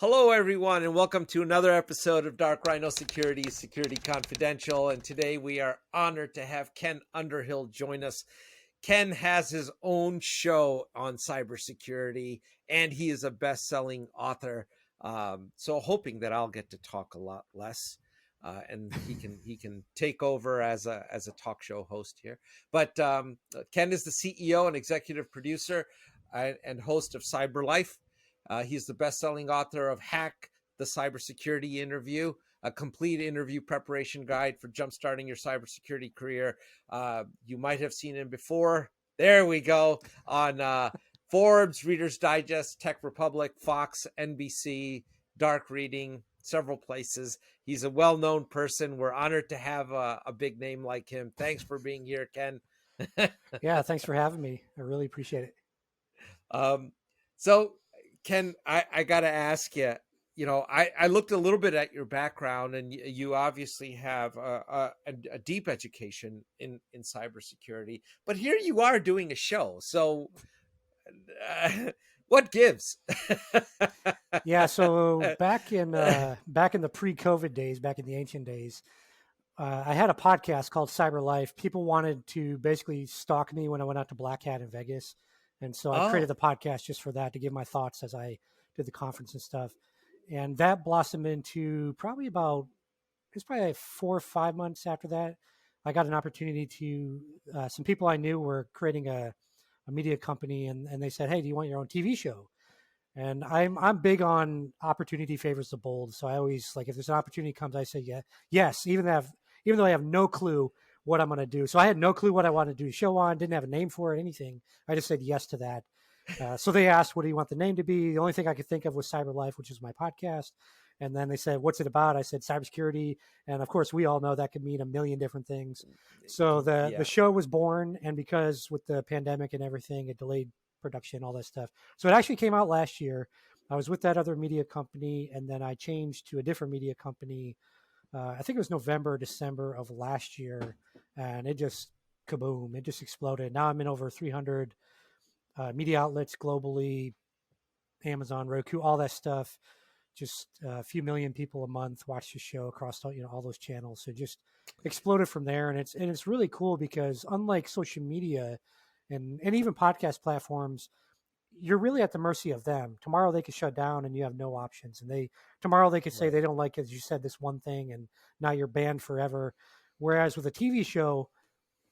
Hello, everyone, and welcome to another episode of Dark Rhino Security, Security Confidential. And today we are honored to have Ken Underhill join us. Ken has his own show on cybersecurity, and he is a best-selling author. So hoping that I'll get to talk a lot less, and he can take over as a talk show host here. But Ken is the CEO and executive producer and host of Cyber Life. He's the best-selling author of Hack, the Cybersecurity Interview, a complete interview preparation guide for jumpstarting your cybersecurity career. You might have seen him before. There we go. On Forbes, Reader's Digest, Tech Republic, Fox, NBC, Dark Reading, several places. He's a well-known person. We're honored to have a big name like him. Thanks for being here, Ken. Yeah, thanks for having me. I really appreciate it. So Ken, I got to ask you, I looked a little bit at your background, and you obviously have a deep education in cybersecurity, but here you are doing a show. So what gives? Yeah, so back in the pre-COVID days, back in the ancient days, I had a podcast called Cyber Life. People wanted to basically stalk me when I went out to Black Hat in Vegas. And so I created the podcast just for that, to give my thoughts as I did the conference and stuff. And that blossomed into probably 4 or 5 months after that. I got an opportunity to, some people I knew were creating a media company, and they said, "Hey, do you want your own TV show?" And I'm big on opportunity favors the bold. So I always, like, if there's an opportunity comes, I say yes, even though I have no clue what I'm going to do. So I had no clue what I wanted to do show on, didn't have a name for it, anything. I just said yes to that. So they asked, what do you want the name to be? The only thing I could think of was Cyber Life, which is my podcast. And then they said, what's it about? I said, cybersecurity. And of course, we all know that could mean a million different things. So the show was born. And because with the pandemic and everything, it delayed production, all that stuff. So it actually came out last year. I was with that other media company, and then I changed to a different media company. I think it was November, December of last year, and it just kaboom! It just exploded. Now I'm in over 300 media outlets globally, Amazon, Roku, all that stuff. Just a few million people a month watch the show across all those channels. So it just exploded from there, and it's really cool because unlike social media and even podcast platforms, you're really at the mercy of them. Tomorrow they could shut down and you have no options. And tomorrow they could say they don't like, as you said, this one thing, and now you're banned forever. Whereas with a TV show,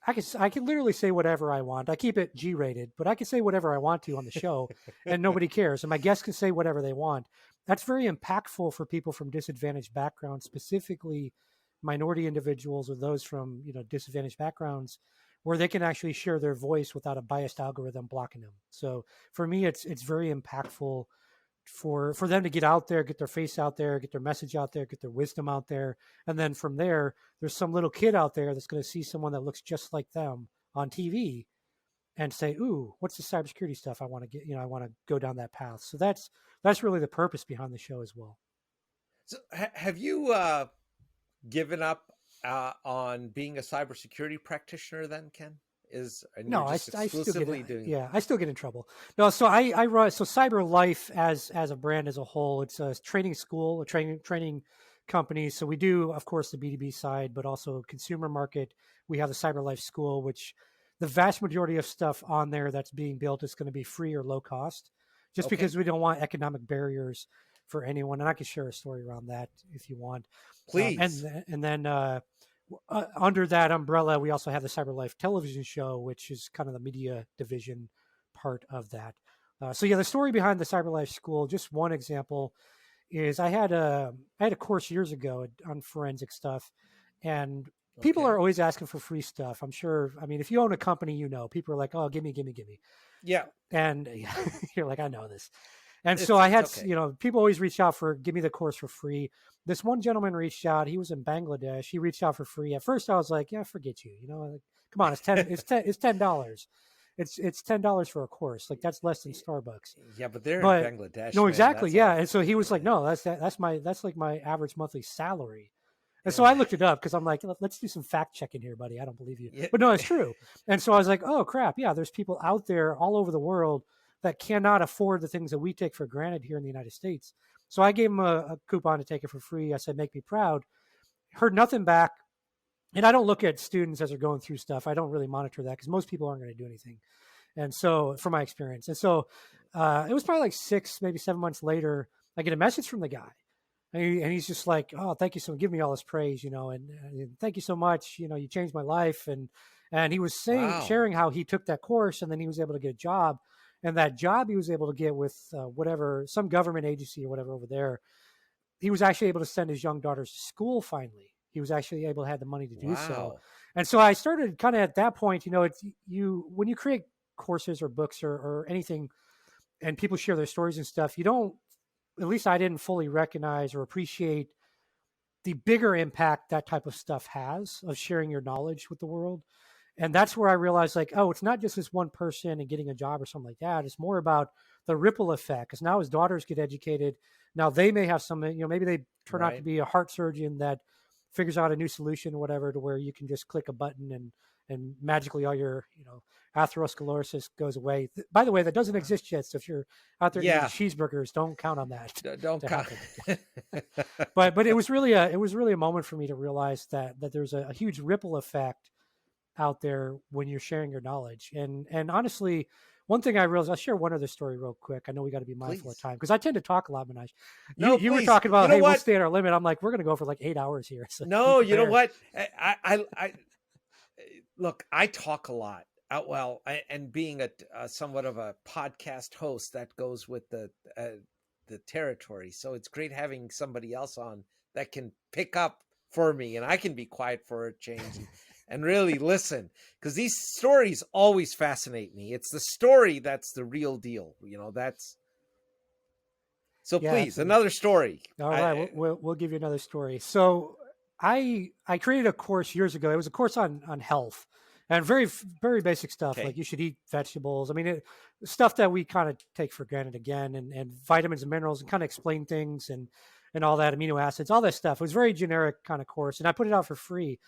I can literally say whatever I want. I keep it G-rated, but I can say whatever I want to on the show and nobody cares. And my guests can say whatever they want. That's very impactful for people from disadvantaged backgrounds, specifically minority individuals or those from disadvantaged backgrounds, where they can actually share their voice without a biased algorithm blocking them. So for me, it's very impactful for them to get out there, get their face out there, get their message out there, get their wisdom out there. And then from there, there's some little kid out there that's going to see someone that looks just like them on TV and say, ooh, what's the cybersecurity stuff I want to get? I want to go down that path. So that's really the purpose behind the show as well. So have you given up on being a cybersecurity practitioner then, Ken? No, I still get in trouble. No, so I run Cyber Life as a brand as a whole. It's a training school, a training company. So we do, of course, the B2B side, but also consumer market. We have the Cyber Life School, which the vast majority of stuff on there that's being built is going to be free or low cost, just because we don't want economic barriers for anyone. And I can share a story around that if you want. Please. And then under that umbrella, we also have the Cyber Life television show, which is kind of the media division part of that. So the story behind the Cyber Life School, just one example, is I had a course years ago on forensic stuff, and people are always asking for free stuff. I'm sure. I mean, if you own a company, people are like, oh, give me. Yeah. And you're like, I know this. And so I had, people always reach out for, give me the course for free. This one gentleman reached out. He was in Bangladesh. He reached out for free. At first I was like, yeah, forget you. Come on, it's $10. It's $10 for a course. Like, that's less than Starbucks. Yeah, but they're in Bangladesh. No, exactly. Yeah. And so he was like, no, that's like my average monthly salary. And so I looked it up because I'm like, let's do some fact checking here, buddy. I don't believe you. Yeah. But no, it's true. And so I was like, oh crap. Yeah. There's people out there all over the world that cannot afford the things that we take for granted here in the United States. So I gave him a coupon to take it for free. I said, make me proud. Heard nothing back. And I don't look at students as they're going through stuff. I don't really monitor that because most people aren't going to do anything. And so, from my experience, and so it was probably like 6, maybe 7 months later, I get a message from the guy, and he's just like, "Oh, thank you so much. Give me all this praise, and thank you so much. You changed my life." And he was sharing how he took that course, and then he was able to get a job, and that job he was able to get with some government agency or whatever over there. He was actually able to send his young daughters to school finally. He was actually able to have the money to do so. And so I started kind of at that point, it's when you create courses or books or anything and people share their stories and stuff, you don't, at least I didn't fully recognize or appreciate the bigger impact that type of stuff has of sharing your knowledge with the world. And that's where I realized it's not just this one person and getting a job or something like that. It's more about the ripple effect. Because now as daughters get educated, now they may have some, maybe they turn out to be a heart surgeon that figures out a new solution or whatever, to where you can just click a button and magically all your, atherosclerosis goes away. By the way, that doesn't exist yet. So if you're out there eating cheeseburgers, don't count on that. Don't count. But it was really a moment for me to realize that there's a huge ripple effect out there when you're sharing your knowledge. And honestly, one thing I realized, I'll share one other story real quick. I know we got to be mindful of time because I tend to talk a lot, Manoj. You were talking about, hey, we'll stay at our limit. I'm like, we're going to go for like 8 hours here. So no, you know what? I look, I talk a lot. And being a somewhat of a podcast host, that goes with the territory. So it's great having somebody else on that can pick up for me, and I can be quiet for a change and really listen, because these stories always fascinate me. It's the story that's the real deal. That's. So please, absolutely. Another story. All right, we'll give you another story. So I created a course years ago. It was a course on health. And very, very basic stuff, like you should eat vegetables. I mean, stuff that we kind of take for granted again, and vitamins and minerals, and kind of explain things and all that, amino acids, all that stuff. It was a very generic kind of course, and I put it out for free.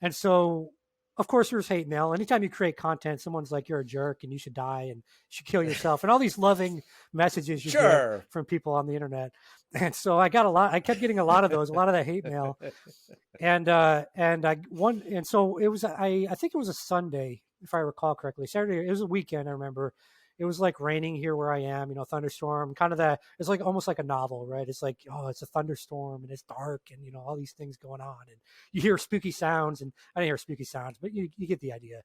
And so, of course, there's hate mail. Anytime you create content, someone's like, you're a jerk and you should die and you should kill yourself, and all these loving messages you get from people on the internet. And so I kept getting a lot of those, a lot of that hate mail. So it was, I think it was a Sunday, if I recall correctly. Saturday, it was a weekend, I remember. It was like raining here where I am, thunderstorm, kind of that. It's like almost like a novel, right? It's like, it's a thunderstorm and it's dark and, all these things going on. And you hear spooky sounds, and I didn't hear spooky sounds, but you get the idea.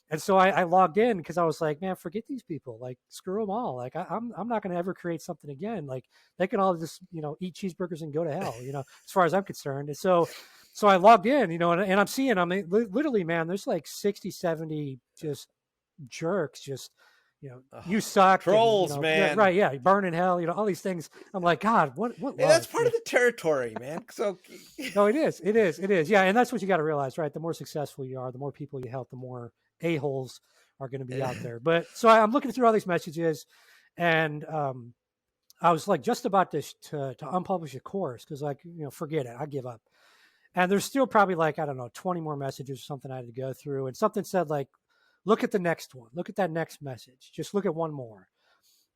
And so I logged in because I was like, man, forget these people. Like, screw them all. Like, I'm not going to ever create something again. Like, they can all just, eat cheeseburgers and go to hell, as far as I'm concerned. And so I logged in, and I'm seeing, literally, man, there's like 60, 70 just jerks, just, you suck. Trolls, and, man. Right. Yeah. Burn in hell, all these things. I'm like, God, what hey, that's part of the territory, man. So no, it is. Yeah. And that's what you got to realize, right? The more successful you are, the more people you help, the more a-holes are going to be out there. But so I'm looking through all these messages, and I was like just about to unpublish a course because, like, forget it. I give up. And there's still probably like, I don't know, 20 more messages or something I had to go through. And something said like, look at the next one. Look at that next message. Just look at one more.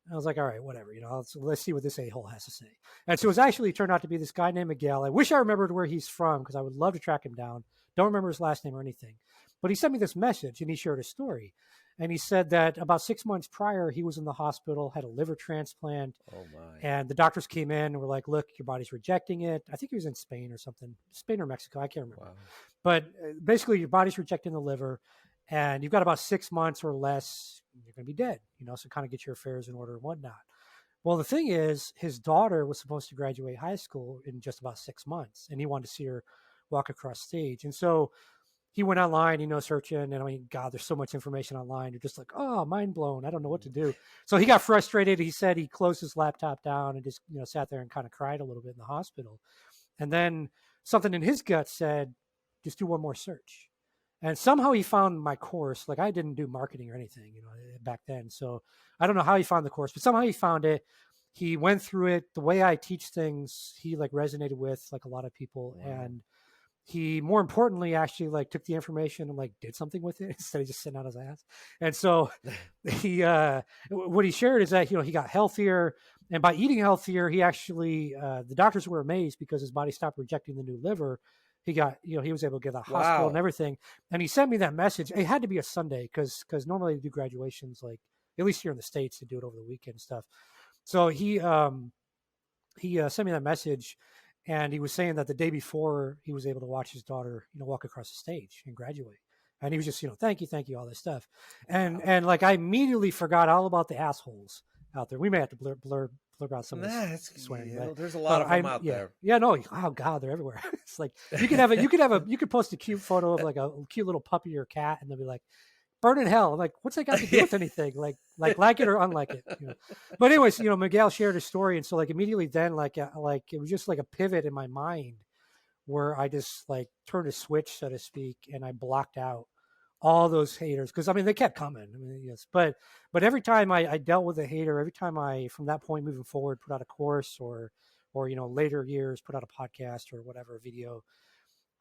And I was like, all right, whatever. Let's see what this a-hole has to say. And so it was actually turned out to be this guy named Miguel. I wish I remembered where he's from because I would love to track him down. Don't remember his last name or anything. But he sent me this message and he shared a story. And he said that about 6 months prior, he was in the hospital, had a liver transplant. Oh my. And the doctors came in and were like, look, your body's rejecting it. I think he was in Spain or something. Spain or Mexico. I can't remember. Wow. But basically, your body's rejecting the liver. And you've got about 6 months or less, you're going to be dead, so kind of get your affairs in order and whatnot. Well, the thing is, his daughter was supposed to graduate high school in just about 6 months, and he wanted to see her walk across stage. And so he went online, searching, and God, there's so much information online. You're just like, oh, mind blown. I don't know what to do. So he got frustrated. He said he closed his laptop down and just, sat there and kind of cried a little bit in the hospital. And then something in his gut said, just do one more search. And somehow he found my course. Like, I didn't do marketing or anything, back then. So I don't know how he found the course, but somehow he found it. He went through it. The way I teach things, he like resonated with, like a lot of people. Wow. he more importantly actually like took the information and like did something with it instead of just sitting on his ass. And so he what he shared is that he got healthier, and by eating healthier, he actually the doctors were amazed because his body stopped rejecting the new liver. He got he was able to get to the hospital and everything. And he sent me that message. It had to be a Sunday because normally they do graduations, like at least here in the States, they do it over the weekend and stuff. So he sent me that message, and he was saying that the day before he was able to watch his daughter, walk across the stage and graduate. And he was just, thank you, all this stuff. And like I immediately forgot all about the assholes out there. We may have to blur out some of this swearing. But, there's a lot of them out there. Yeah, no, oh God, they're everywhere. It's like you could post a cute photo of like a cute little puppy or cat, and they'll be like, burn in hell. I'm like, what's that got to do with anything? Like it or unlike it. But anyways, Miguel shared his story, and so like immediately then, like it was just like a pivot in my mind where I just like turned a switch, so to speak, and I blocked out all those haters because they kept coming. Yes, but every time I dealt with a hater, every time I from that point moving forward put out a course or later years put out a podcast or whatever video.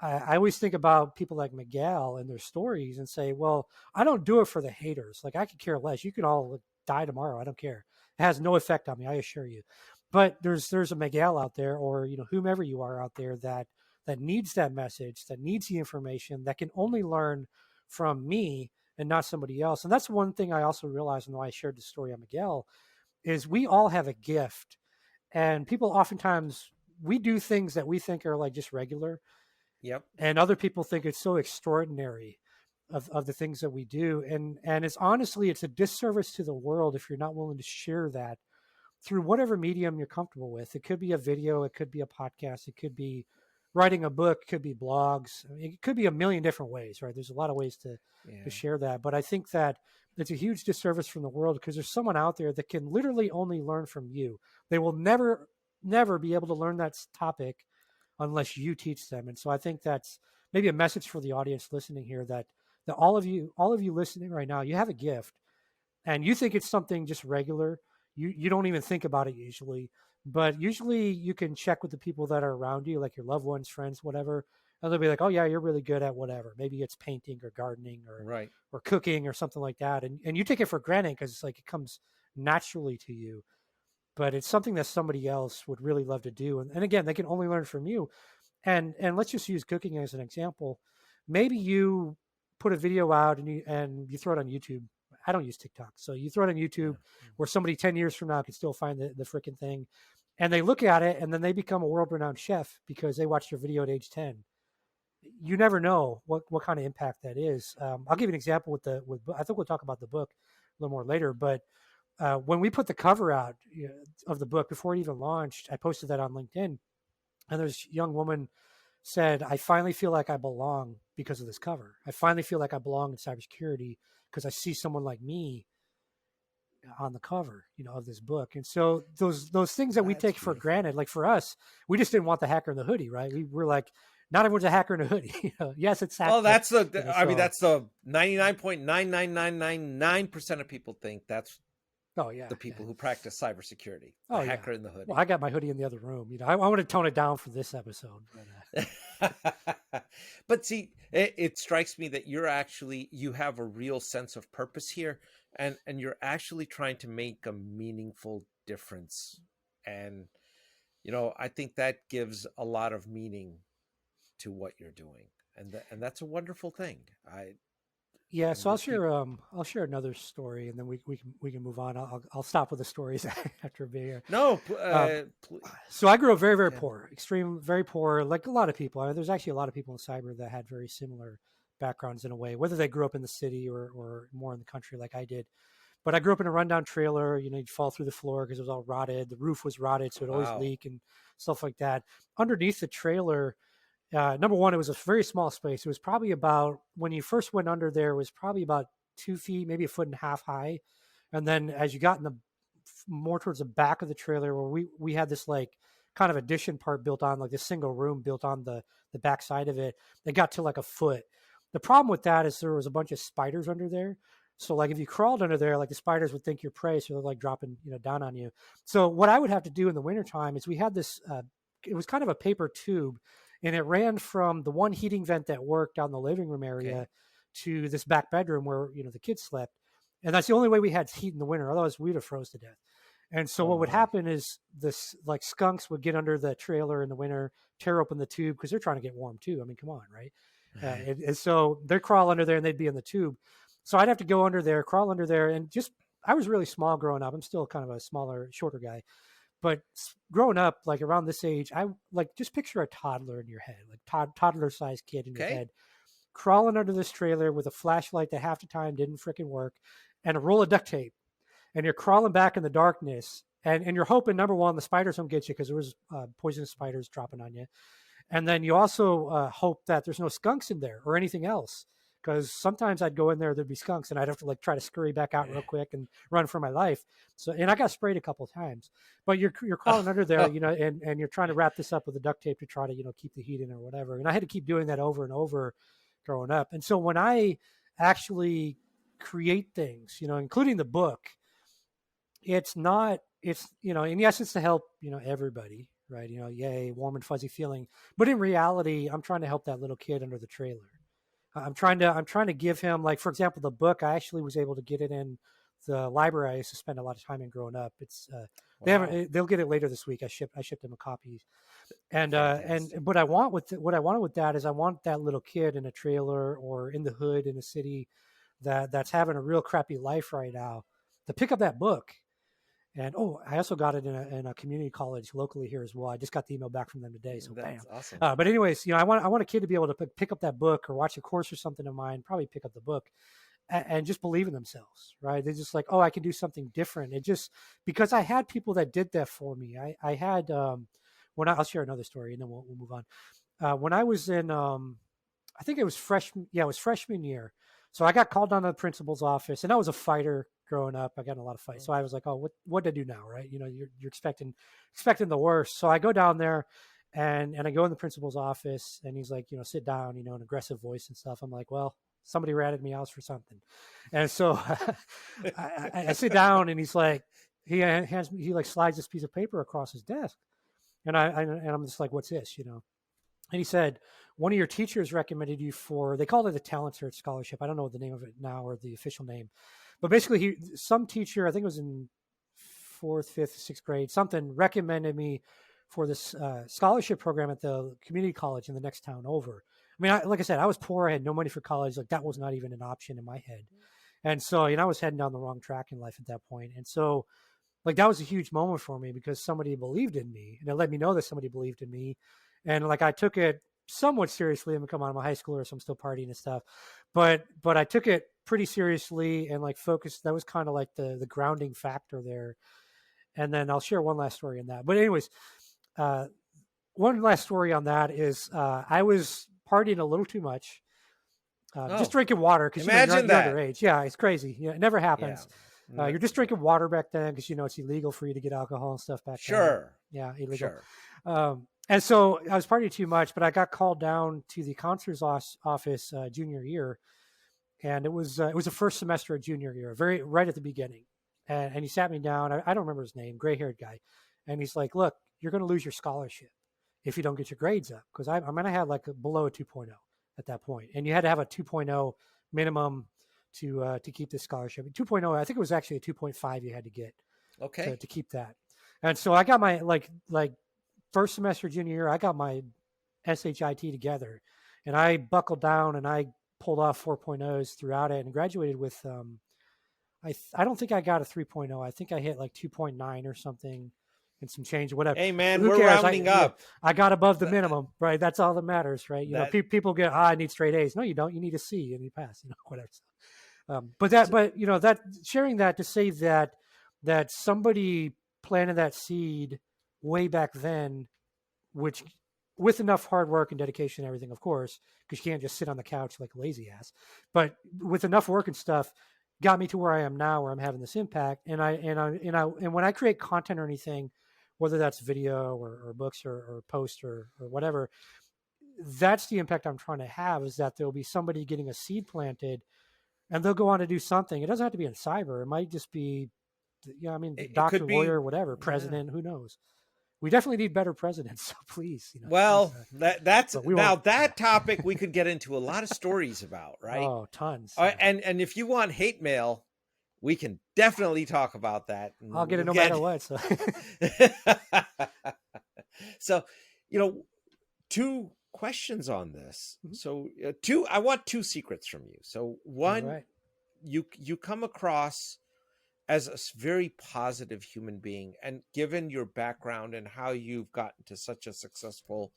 I always think about people like Miguel and their stories and say, well, I don't do it for the haters. Like I could care less. You could all die tomorrow. I don't care. It has no effect on me. I assure you. But there's a Miguel out there or, whomever you are out there that needs that message, that needs the information, that can only learn from me and not somebody else. And that's one thing I also realized when I shared the story on Miguel is we all have a gift, and people oftentimes we do things that we think are like just regular. Yep. And other people think it's so extraordinary of the things that we do. And it's honestly, it's a disservice to the world if you're not willing to share that through whatever medium you're comfortable with. It could be a video, it could be a podcast, it could be writing a book, it could be blogs. It could be a million different ways, right? There's a lot of ways to share that. But I think that it's a huge disservice from the world because there's someone out there that can literally only learn from you. They will never be able to learn that topic unless you teach them. And so I think that's maybe a message for the audience listening here that all of you listening right now, you have a gift and you think it's something just regular. You don't even think about it usually, but usually you can check with the people that are around you, like your loved ones, friends, whatever. And they'll be like, oh yeah, you're really good at whatever. Maybe it's painting or gardening or cooking or something like that. And you take it for granted because it's like it comes naturally to you. But it's something that somebody else would really love to do. And again, they can only learn from you. And let's just use cooking as an example. Maybe you put a video out and you throw it on YouTube. I don't use TikTok. So you throw it on YouTube where somebody 10 years from now can still find the freaking thing. And they look at it and then they become a world-renowned chef because they watched your video at age 10. You never know what kind of impact that is. I'll give you an example with I think we'll talk about the book a little more later, but when we put the cover out of the book before it even launched, I posted that on LinkedIn, and this young woman said, I finally feel like I belong because of this cover. I finally feel like I belong in cybersecurity because I see someone like me on the cover, of this book. And so those things that we take for granted, like for us, we just didn't want the hacker in the hoodie, right? We were like, not everyone's a hacker in a hoodie. Yes, it's hacker. Well, that's the 99.99999% of people think that's the people who practice cybersecurity. The hacker in the hoodie. Well, I got my hoodie in the other room. I want to tone it down for this episode. But see, it strikes me that you have a real sense of purpose here, and you're actually trying to make a meaningful difference. And I think that gives a lot of meaning to what you're doing, and that's a wonderful thing. So I'll share another story, and then we can move on. I'll stop with the stories after being here. No, so I grew up very, very poor, very poor, like a lot of people. There's actually a lot of people in cyber that had very similar backgrounds in a way, whether they grew up in the city or more in the country like I did. But I grew up in a rundown trailer. You'd fall through the floor because it was all rotted. The roof was rotted, so it'd always leak and stuff like that. Underneath the trailer, number one, it was a very small space. It was probably about, when you first went under there, it was probably about 2 feet, maybe 1.5 feet high. And then as you got more towards the back of the trailer, where we had this like kind of addition part built on, like this single room built on the back side of it, it got to like 1 foot. The problem with that is there was a bunch of spiders under there. So like if you crawled under there, like the spiders would think you're prey, so they're like dropping down on you. So what I would have to do in the wintertime is we had this, it was kind of a paper tube. and it ran from the one heating vent that worked on the living room area to this back bedroom where the kids slept, and that's the only way we had heat in the winter. Otherwise, we'd have froze to death. And so what would happen is this like skunks would get under the trailer in the winter, tear open the tube because they're trying to get warm too. I mean, come on, right? And so they'd crawl under there and they'd be in the tube. So I'd have to go under there, crawl under there, and I was really small growing up. I'm still kind of a smaller, shorter guy. But growing up, like around this age, I like just picture a toddler in your head, like toddler-sized kid in your head, crawling under this trailer with a flashlight that half the time didn't freaking work, and a roll of duct tape. And you're crawling back in the darkness, and you're hoping, number one, the spiders don't get you because there was poisonous spiders dropping on you. And then you also hope that there's no skunks in there or anything else, because sometimes I'd go in there, there'd be skunks, and I'd have to like try to scurry back out real quick and run for my life. So, and I got sprayed a couple of times, but you're crawling under there, and you're trying to wrap this up with the duct tape to try to keep the heat in or whatever. And I had to keep doing that over and over growing up. And so when I actually create things, including the book, it's in essence to help everybody, right? Yay, warm and fuzzy feeling. But in reality, I'm trying to help that little kid under the trailer. I'm trying to give him, like, for example, the book. I actually was able to get it in the library I used to spend a lot of time in growing up. It's they'll get it later this week. I shipped them a copy. And what I wanted with that is I want that little kid in a trailer or in the hood in a city that's having a real crappy life right now to pick up that book. And I also got it in a community college locally here as well. I just got the email back from them today. So that's awesome. But anyways, I want a kid to be able to pick up that book or watch a course or something of mine, probably pick up the book and just believe in themselves, right? They're just like, I can do something different. It just, because I had people that did that for me. I had, I'll share another story and then we'll move on. When I was in, I think it was freshman year. So I got called down to the principal's office, and I was a fighter growing up. I got in a lot of fights. So I was like, what do I do now? Right. You're expecting the worst. So I go down there and I go in the principal's office, and he's like, sit down, an aggressive voice and stuff. I'm like, well, somebody ratted me out for something. And so I sit down, and he's like, he like slides this piece of paper across his desk. And I'm just like, what's this? And he said, one of your teachers recommended you for, they called it a talent search scholarship. I don't know the name of it now or the official name, but basically some teacher, I think it was in 4th, 5th, 6th grade, something recommended me for this scholarship program at the community college in the next town over. I mean, like I said, I was poor. I had no money for college. Like that was not even an option in my head. And so, I was heading down the wrong track in life at that point. And so like, that was a huge moment for me because somebody believed in me, and it let me know that somebody believed in me. And like, I took it somewhat seriously. I'm come on, I'm a high schooler, so I'm still partying and stuff, but I took it pretty seriously and like focused. That was kind of like the grounding factor there. And then I'll share one last story on that. But anyways, one last story on that is I was partying a little too much, just drinking water because you're underage. Yeah, it's crazy. It never happens. Yeah. You're just drinking water back then because it's illegal for you to get alcohol and stuff back then. Sure. Yeah, illegal. Sure. And so I was partying too much, but I got called down to the counselor's office junior year, and it was the first semester of junior year, right at the beginning. And he sat me down. I don't remember his name, gray-haired guy, and he's like, "Look, you're going to lose your scholarship if you don't get your grades up," because I'm going to have like below a 2.0 at that point, and you had to have a 2.0 minimum to keep this scholarship. 2.0, I think it was actually a 2.5 you had to get to keep that. And so I got my like first semester junior year, I got my SHIT together, and I buckled down and I pulled off 4.0s throughout it and graduated with I don't think I got a 3.0. I think I hit like 2.9 or something and some change or whatever. Hey man, we're rounding up. I got above the minimum, right? That's all that matters, right? People get, I need straight A's. No, you don't. You need a C and you pass, whatever. That sharing that to say that somebody planted that seed way back then, which with enough hard work and dedication and everything, of course, because you can't just sit on the couch like a lazy ass, but with enough work and stuff, got me to where I am now, where I'm having this impact. And when I create content or anything, whether that's video or books or posts or whatever, that's the impact I'm trying to have, is that there'll be somebody getting a seed planted and they'll go on to do something. It doesn't have to be in cyber. It might just be, doctor, lawyer, whatever, president, who knows? we definitely need better presidents. So please, Well, that's but we now won't. that topic we could get into a lot of stories about, right? Oh, tons. And if you want hate mail, we can definitely talk about that. I'll get it no matter what. So, so, two questions on this. Mhm. So, I want two secrets from you. So, one, All right. you come across as a very positive human being, and given your background and how you've gotten to such a successful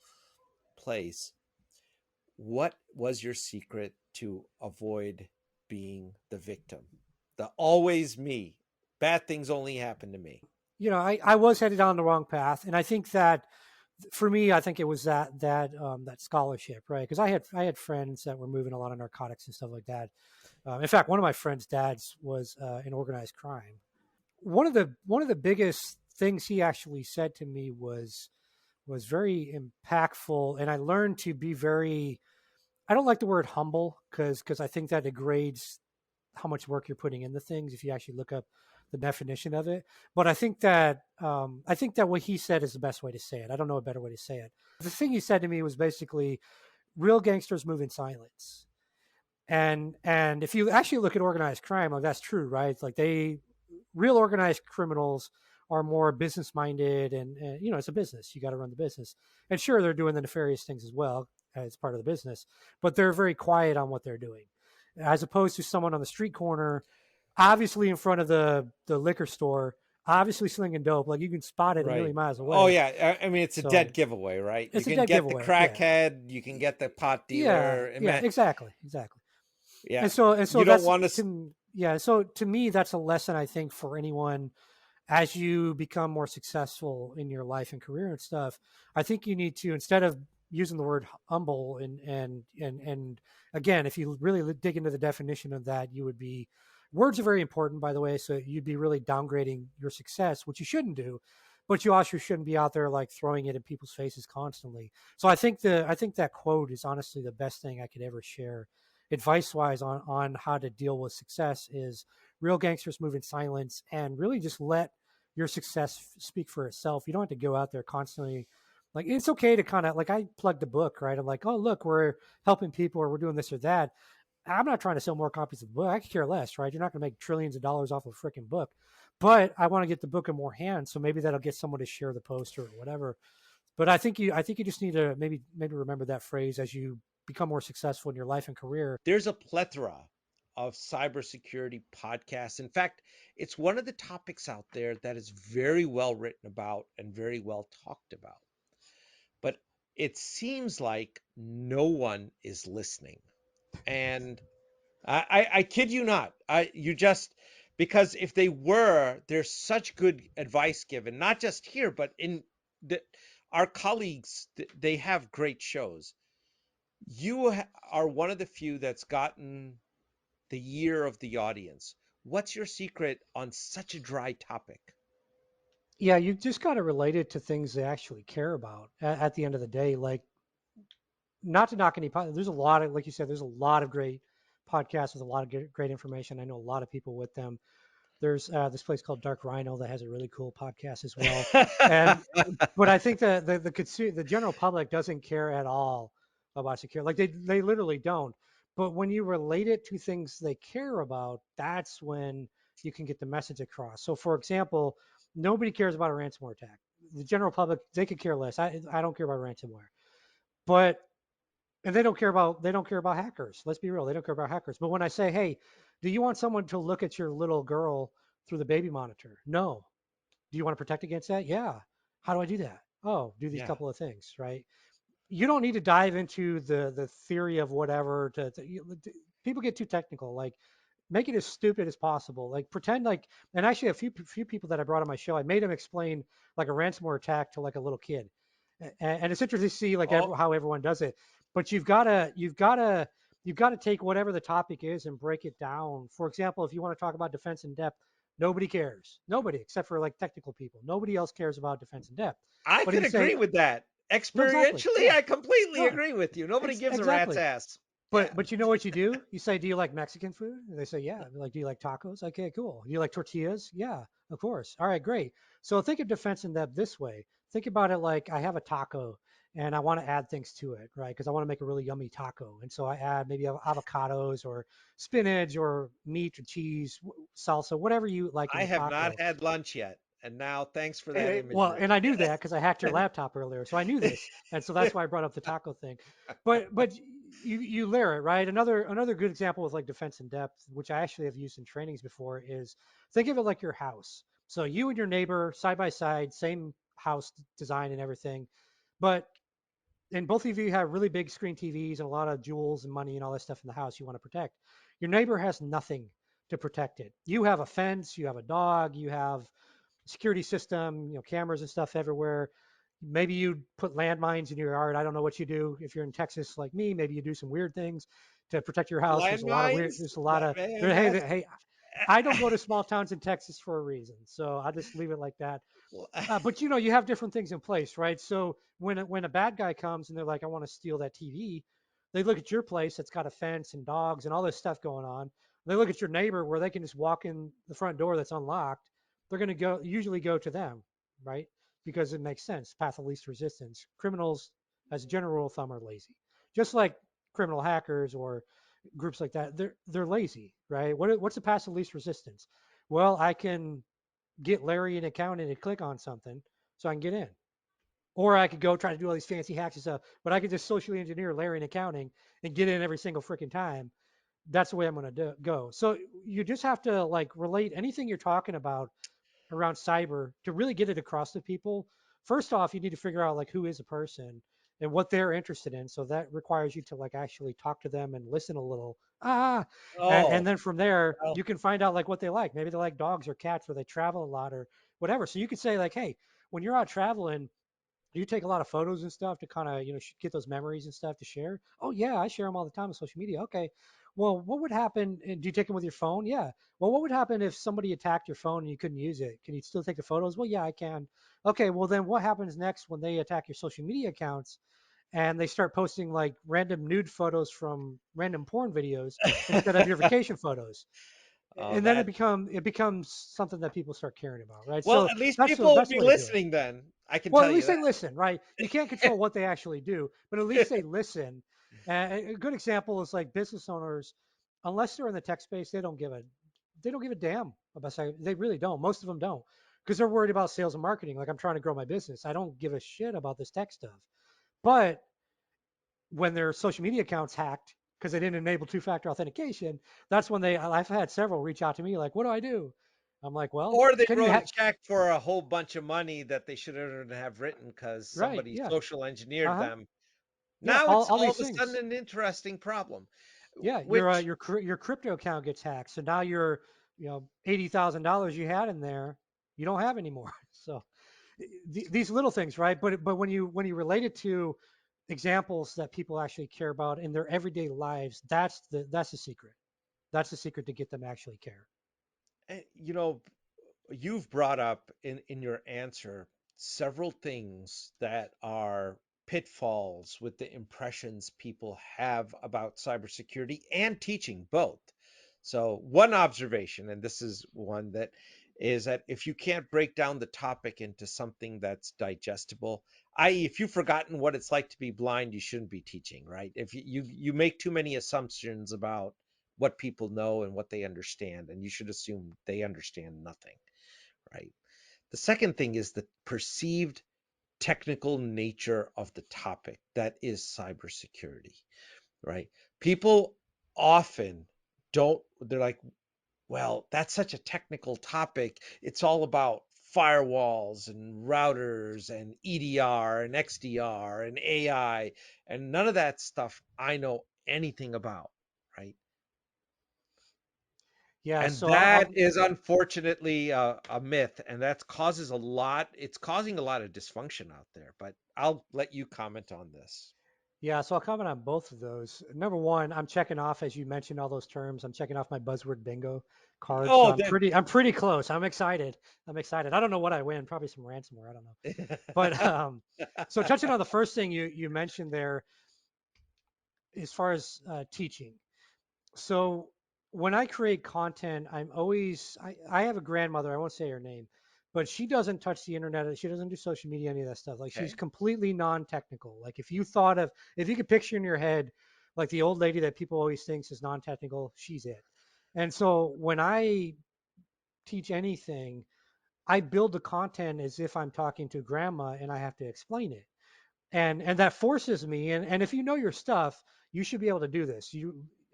place, what was your secret to avoid being the victim? The always me. Bad things only happen to me. I was headed on the wrong path, and I think that for me, I think it was that scholarship, right? Because I had friends that were moving a lot of narcotics and stuff like that. In fact, one of my friends' dads was in organized crime. One of the biggest things he actually said to me was very impactful, and I learned to be very. I don't like the word humble because I think that degrades how much work you're putting into things if you actually look up the definition of it. But I think that what he said is the best way to say it. I don't know a better way to say it. The thing he said to me was basically, real gangsters move in silence. And if you actually look at organized crime, like that's true, right? Like real organized criminals are more business minded, and it's a business. You got to run the business. And sure, they're doing the nefarious things as well as part of the business, but they're very quiet on what they're doing, as opposed to someone on the street corner, obviously in front of the liquor store, obviously slinging dope. Like you can spot it a million miles away. Oh yeah, I mean it's a dead giveaway, right? It's you a can dead get giveaway. The crackhead, you can get the pot dealer. Yeah, exactly. Yeah, and so you don't want to. So to me, that's a lesson I think for anyone as you become more successful in your life and career and stuff. I think you need to, instead of using the word humble and again, if you really dig into the definition of that, you would be. Words are very important, by the way. So you'd be really downgrading your success, which you shouldn't do, but you also shouldn't be out there like throwing it in people's faces constantly. So I think that quote is honestly the best thing I could ever share, advice wise, on how to deal with success. Is real gangsters move in silence, and really just let your success speak for itself. You don't have to go out there constantly. Like it's okay to kind of like I plugged a book, right? I'm like, oh look, we're helping people or we're doing this or that. I'm not trying to sell more copies of the book. I could care less, right? You're not going to make trillions of dollars off a freaking book, but I want to get the book in more hands, so maybe that'll get someone to share the poster or whatever. But I think you just need to maybe remember that phrase as you become more successful in your life and career. There's a plethora of cybersecurity podcasts. In fact, it's one of the topics out there that is very well written about and very well talked about. But it seems like no one is listening. And I kid you not. Because if they were, there's such good advice given, not just here, but in our colleagues, they have great shows. You are one of the few that's gotten the ear of the audience. What's your secret on such a dry topic? Yeah, you just got to relate it to things they actually care about at the end of the day. Like, not to knock any, there's a lot of, like you said, there's a lot of great podcasts with a lot of great information. I know a lot of people with them. There's this place called Dark Rhino that has a really cool podcast as well. And but I think that the general public doesn't care at all about security. Like they literally don't. But when you relate it to things they care about, that's when you can get the message across. So for example, nobody cares about a ransomware attack. The general public, they could care less. I don't care about ransomware. But and they don't care about hackers. Let's be real, they don't care about hackers. But when I say, hey, do you want someone to look at your little girl through the baby monitor? No. Do you want to protect against that? Yeah. How do I do that? Oh, do these couple of things, right? You don't need to dive into the theory of whatever people get too technical. Like, make it as stupid as possible. Like, pretend like, and actually a few people that I brought on my show, I made them explain like a ransomware attack to like a little kid. And it's interesting to see like how everyone does it. But you've got to take whatever the topic is and break it down. For example, if you want to talk about defense in depth, nobody cares. Nobody, except for like technical people. Nobody else cares about defense in depth. I could agree with that. Experientially, exactly, yeah. I completely agree with you. Nobody gives a rat's ass. But you know what you do? You say, do you like Mexican food? And they say, yeah. Like, do you like tacos? Okay, cool. Do you like tortillas? Yeah, of course. All right, great. So think of defense in depth this way. think about it like I have a taco and I want to add things to it, right? Because I want to make a really yummy taco. And so I add maybe avocados or spinach or meat or cheese, salsa, whatever you like in I the have not taco. had lunch yet, and now thanks for that Well, imagery. and I knew that because I hacked your laptop earlier, so I knew this, and so that's why I brought up the taco thing. But you layer it, right. Another good example with like defense in depth, which I actually have used in trainings before, is think of it like your house. So you and your neighbor side by side, same house design and everything, but and both of you have really big screen TVs and a lot of jewels and money and all that stuff in the house you want to protect. Your neighbor has nothing to protect it. You have a fence, you have a dog, you have security system, cameras and stuff everywhere. Maybe you put landmines in your yard. I don't know what you do. If you're in Texas like me, maybe you do some weird things to protect your house. There's a lot of weird. Landmines? There's a lot of. Man, Hey, that's hey. I don't go to small towns in Texas for a reason, so I just leave it like that. But you have different things in place, right? So when a bad guy comes and they're like, I want to steal that TV, they look at your place that's got a fence and dogs and all this stuff going on. They look at your neighbor where they can just walk in the front door that's unlocked. They're going to usually go to them, right? Because it makes sense. Path of least resistance. Criminals, as a general rule of thumb, are lazy. Just like criminal hackers or groups like that, they're lazy, right? What's the path of least resistance? Well, I can get Larry an account and click on something so I can get in. Or I could go try to do all these fancy hacks and stuff, but I could just socially engineer Larry in accounting and get in every single freaking time. That's the way I'm going to go. So you just have to like relate anything you're talking about around cyber to really get it across to people. First off, you need to figure out like who is a person and what they're interested in. So that requires you to like actually talk to them and listen a little. And oh, then from there well, you can find out like what they like. Maybe they like dogs or cats or they travel a lot or whatever. So you could say like, hey, when you're out traveling, do you take a lot of photos and stuff to kind of get those memories and stuff to share? Oh yeah, I share them all the time on social media. Okay, well, what would happen? And do you take them with your phone? Yeah. Well, what would happen if somebody attacked your phone and you couldn't use it? Can you still take the photos? Well, yeah, I can. Okay, well then what happens next when they attack your social media accounts and they start posting like random nude photos from random porn videos instead of your vacation photos? oh, And then that it becomes something that people start caring about, right? well, So at least that's the people would best be way to do it. listening then. I can Well, tell at you least they listen, right? You can't control what they actually do, but at least they listen. A good example is like business owners, unless they're in the tech space, they don't give a damn about cyber. They really don't. Most of them don't, because they're worried about sales and marketing. Like I'm trying to grow my business. I don't give a shit about this tech stuff. But when their social media accounts hacked because they didn't enable two-factor authentication, that's when I've had several reach out to me like, "What do I do?" I'm like, "Well, or they can you wrote a hack?" check for a whole bunch of money that they shouldn't have written because Right? somebody Yeah. social Uh engineered huh. them. Yeah. Now All it's all all these of a sudden things. an interesting problem, Yeah, which your crypto account gets hacked, so now your $80,000 you had in there, you don't have anymore. So these little things, right? But when you relate it to examples that people actually care about in their everyday lives, that's the secret. That's the secret to get them to actually care. you know, you've brought up in your answer several things that are pitfalls with the impressions people have about cybersecurity and teaching both. So, one observation, and this is one that is that if you can't break down the topic into something that's digestible, i.e., if you've forgotten what it's like to be blind, you shouldn't be teaching, right? If you make too many assumptions about what people know and what they understand, and you should assume they understand nothing, right? The second thing is the perceived technical nature of the topic that is cybersecurity, right? People often they're like, well, that's such a technical topic. It's all about firewalls and routers and EDR and XDR and AI, and none of that stuff I know anything about, right? Yeah, And so that is unfortunately a myth, and it's causing a lot of dysfunction out there. But I'll let you comment on this. I'll comment on both of those. Number one, I'm checking off as you mentioned all those terms. I'm checking off my buzzword bingo card, so Oh, I'm pretty close. I'm excited. I'm excited. I don't know what I win. Probably some ransomware. I don't know. But so touching on the first thing you mentioned there, as far as teaching. So when I create content, I have a grandmother. I won't say her name, but she doesn't touch the internet. She doesn't do social media, any of that stuff. Like she's Okay. completely non-technical. Like if you could picture in your head, like the old lady that people always thinks is non-technical, she's it. And so when I teach anything, I build the content as if I'm talking to grandma and I have to explain it, and that forces me, and if you know your stuff, you should be able to do this.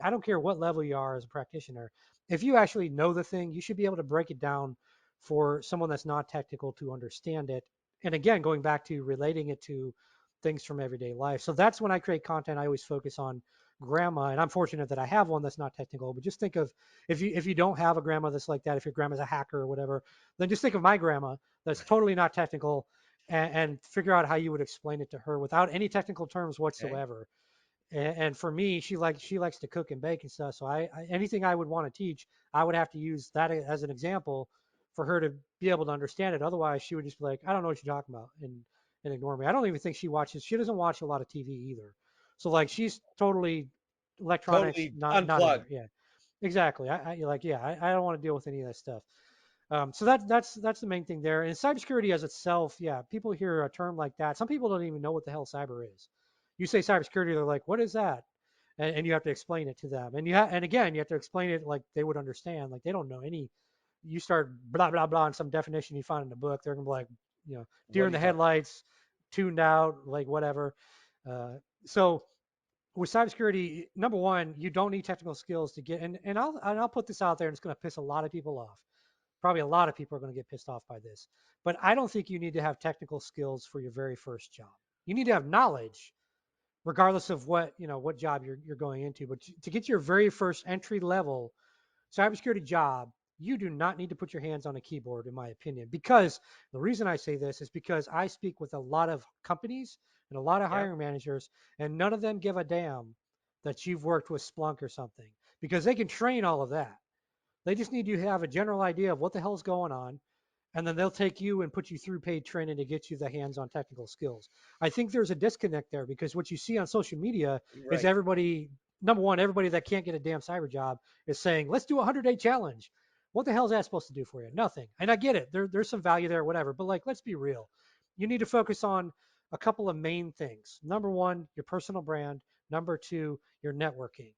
I don't care what level you are as a practitioner, if you actually know the thing, you should be able to break it down for someone that's not technical to understand it. And again, going back to relating it to things from everyday life, so that's when I create content. I always focus on grandma, and I'm fortunate that I have one that's not technical. But just think of, if you don't have a grandma that's like that, if your grandma's a hacker or whatever, then just think of my grandma that's totally not technical, and figure out how you would explain it to her without any technical terms Okay. whatsoever. And for me, she likes to cook and bake and stuff. So anything I would want to teach, I would have to use that as an example for her to be able to understand it. Otherwise, she would just be like, I don't know what you're talking about, and ignore me. I don't even think she watches. She doesn't watch a lot of TV either. So like she's totally electronics, Totally not in unplugged. there. Yeah, exactly. I don't want to deal with any of that stuff. So that's the main thing there. And cybersecurity as itself, yeah, people hear a term like that. Some people don't even know what the hell cyber is. You say cybersecurity, they're like, "What is that?" And you have to explain it to them. And again, you have to explain it like they would understand. Like they don't know any. You start blah blah blah on some definition you find in the book, they're gonna be like, deer What in are you the talking? headlights, tuned out, like whatever. So with cybersecurity, number one, you don't need technical skills to get. And I'll put this out there, and it's going to piss a lot of people off. Probably a lot of people are going to get pissed off by this, but I don't think you need to have technical skills for your very first job. You need to have knowledge, regardless of what job you're going into. But to get your very first entry level cybersecurity job, you do not need to put your hands on a keyboard, in my opinion. Because the reason I say this is because I speak with a lot of companies and a lot of Yep. hiring managers, and none of them give a damn that you've worked with Splunk or something, because they can train all of that. They just need you to have a general idea of what the hell's going on, and then they'll take you and put you through paid training to get you the hands-on technical skills. I think there's a disconnect there, because what you see on social media is Right. everybody, number one, everybody that can't get a damn cyber job is saying, let's do a 100-day challenge. What the hell is that supposed to do for you? Nothing. And I get it. There's some value there, whatever. But like, let's be real. You need to focus on a couple of main things. Number one, your personal brand. Number two, your networking.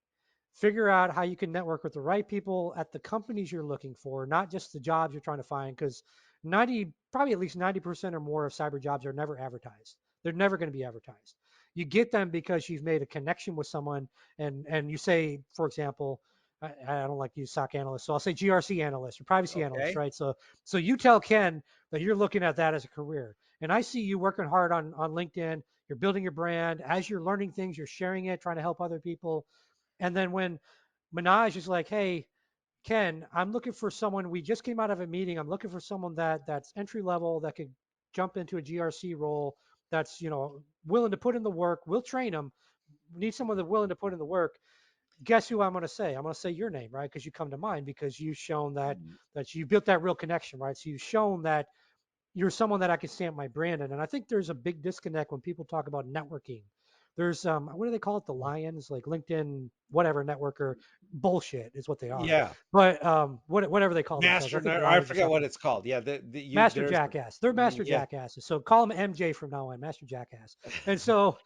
Figure out how you can network with the right people at the companies you're looking for, not just the jobs you're trying to find, because probably at least 90% or more of cyber jobs are never advertised. They're never going to be advertised. You get them because you've made a connection with someone, and you say, for example, I don't like to use SOC analyst, so I'll say GRC analyst or privacy analyst, Okay. right? So you tell Ken that you're looking at that as a career, and I see you working hard on LinkedIn. You're building your brand as you're learning things. You're sharing it, trying to help other people. And then when Minaj is like, "Hey, Ken, I'm looking for someone. We just came out of a meeting. I'm looking for someone that's entry level that could jump into a GRC role. That's willing to put in the work. We'll train them. We need someone that's willing to put in the work. Guess who I'm going to say? I'm going to say your name, right? Because you come to mind because you've shown that you built that real connection, right? So you've shown that you're someone that I can stamp my brand in. And I think there's a big disconnect when people talk about networking. There's what do they call it? The lions, like LinkedIn, whatever networker, bullshit is what they are. Yeah. But whatever they call themselves, I think I lions or forget what something. it's called. Yeah. Master There's, jackass. They're master yeah. jackasses. So call them MJ from now on, master jackass. And so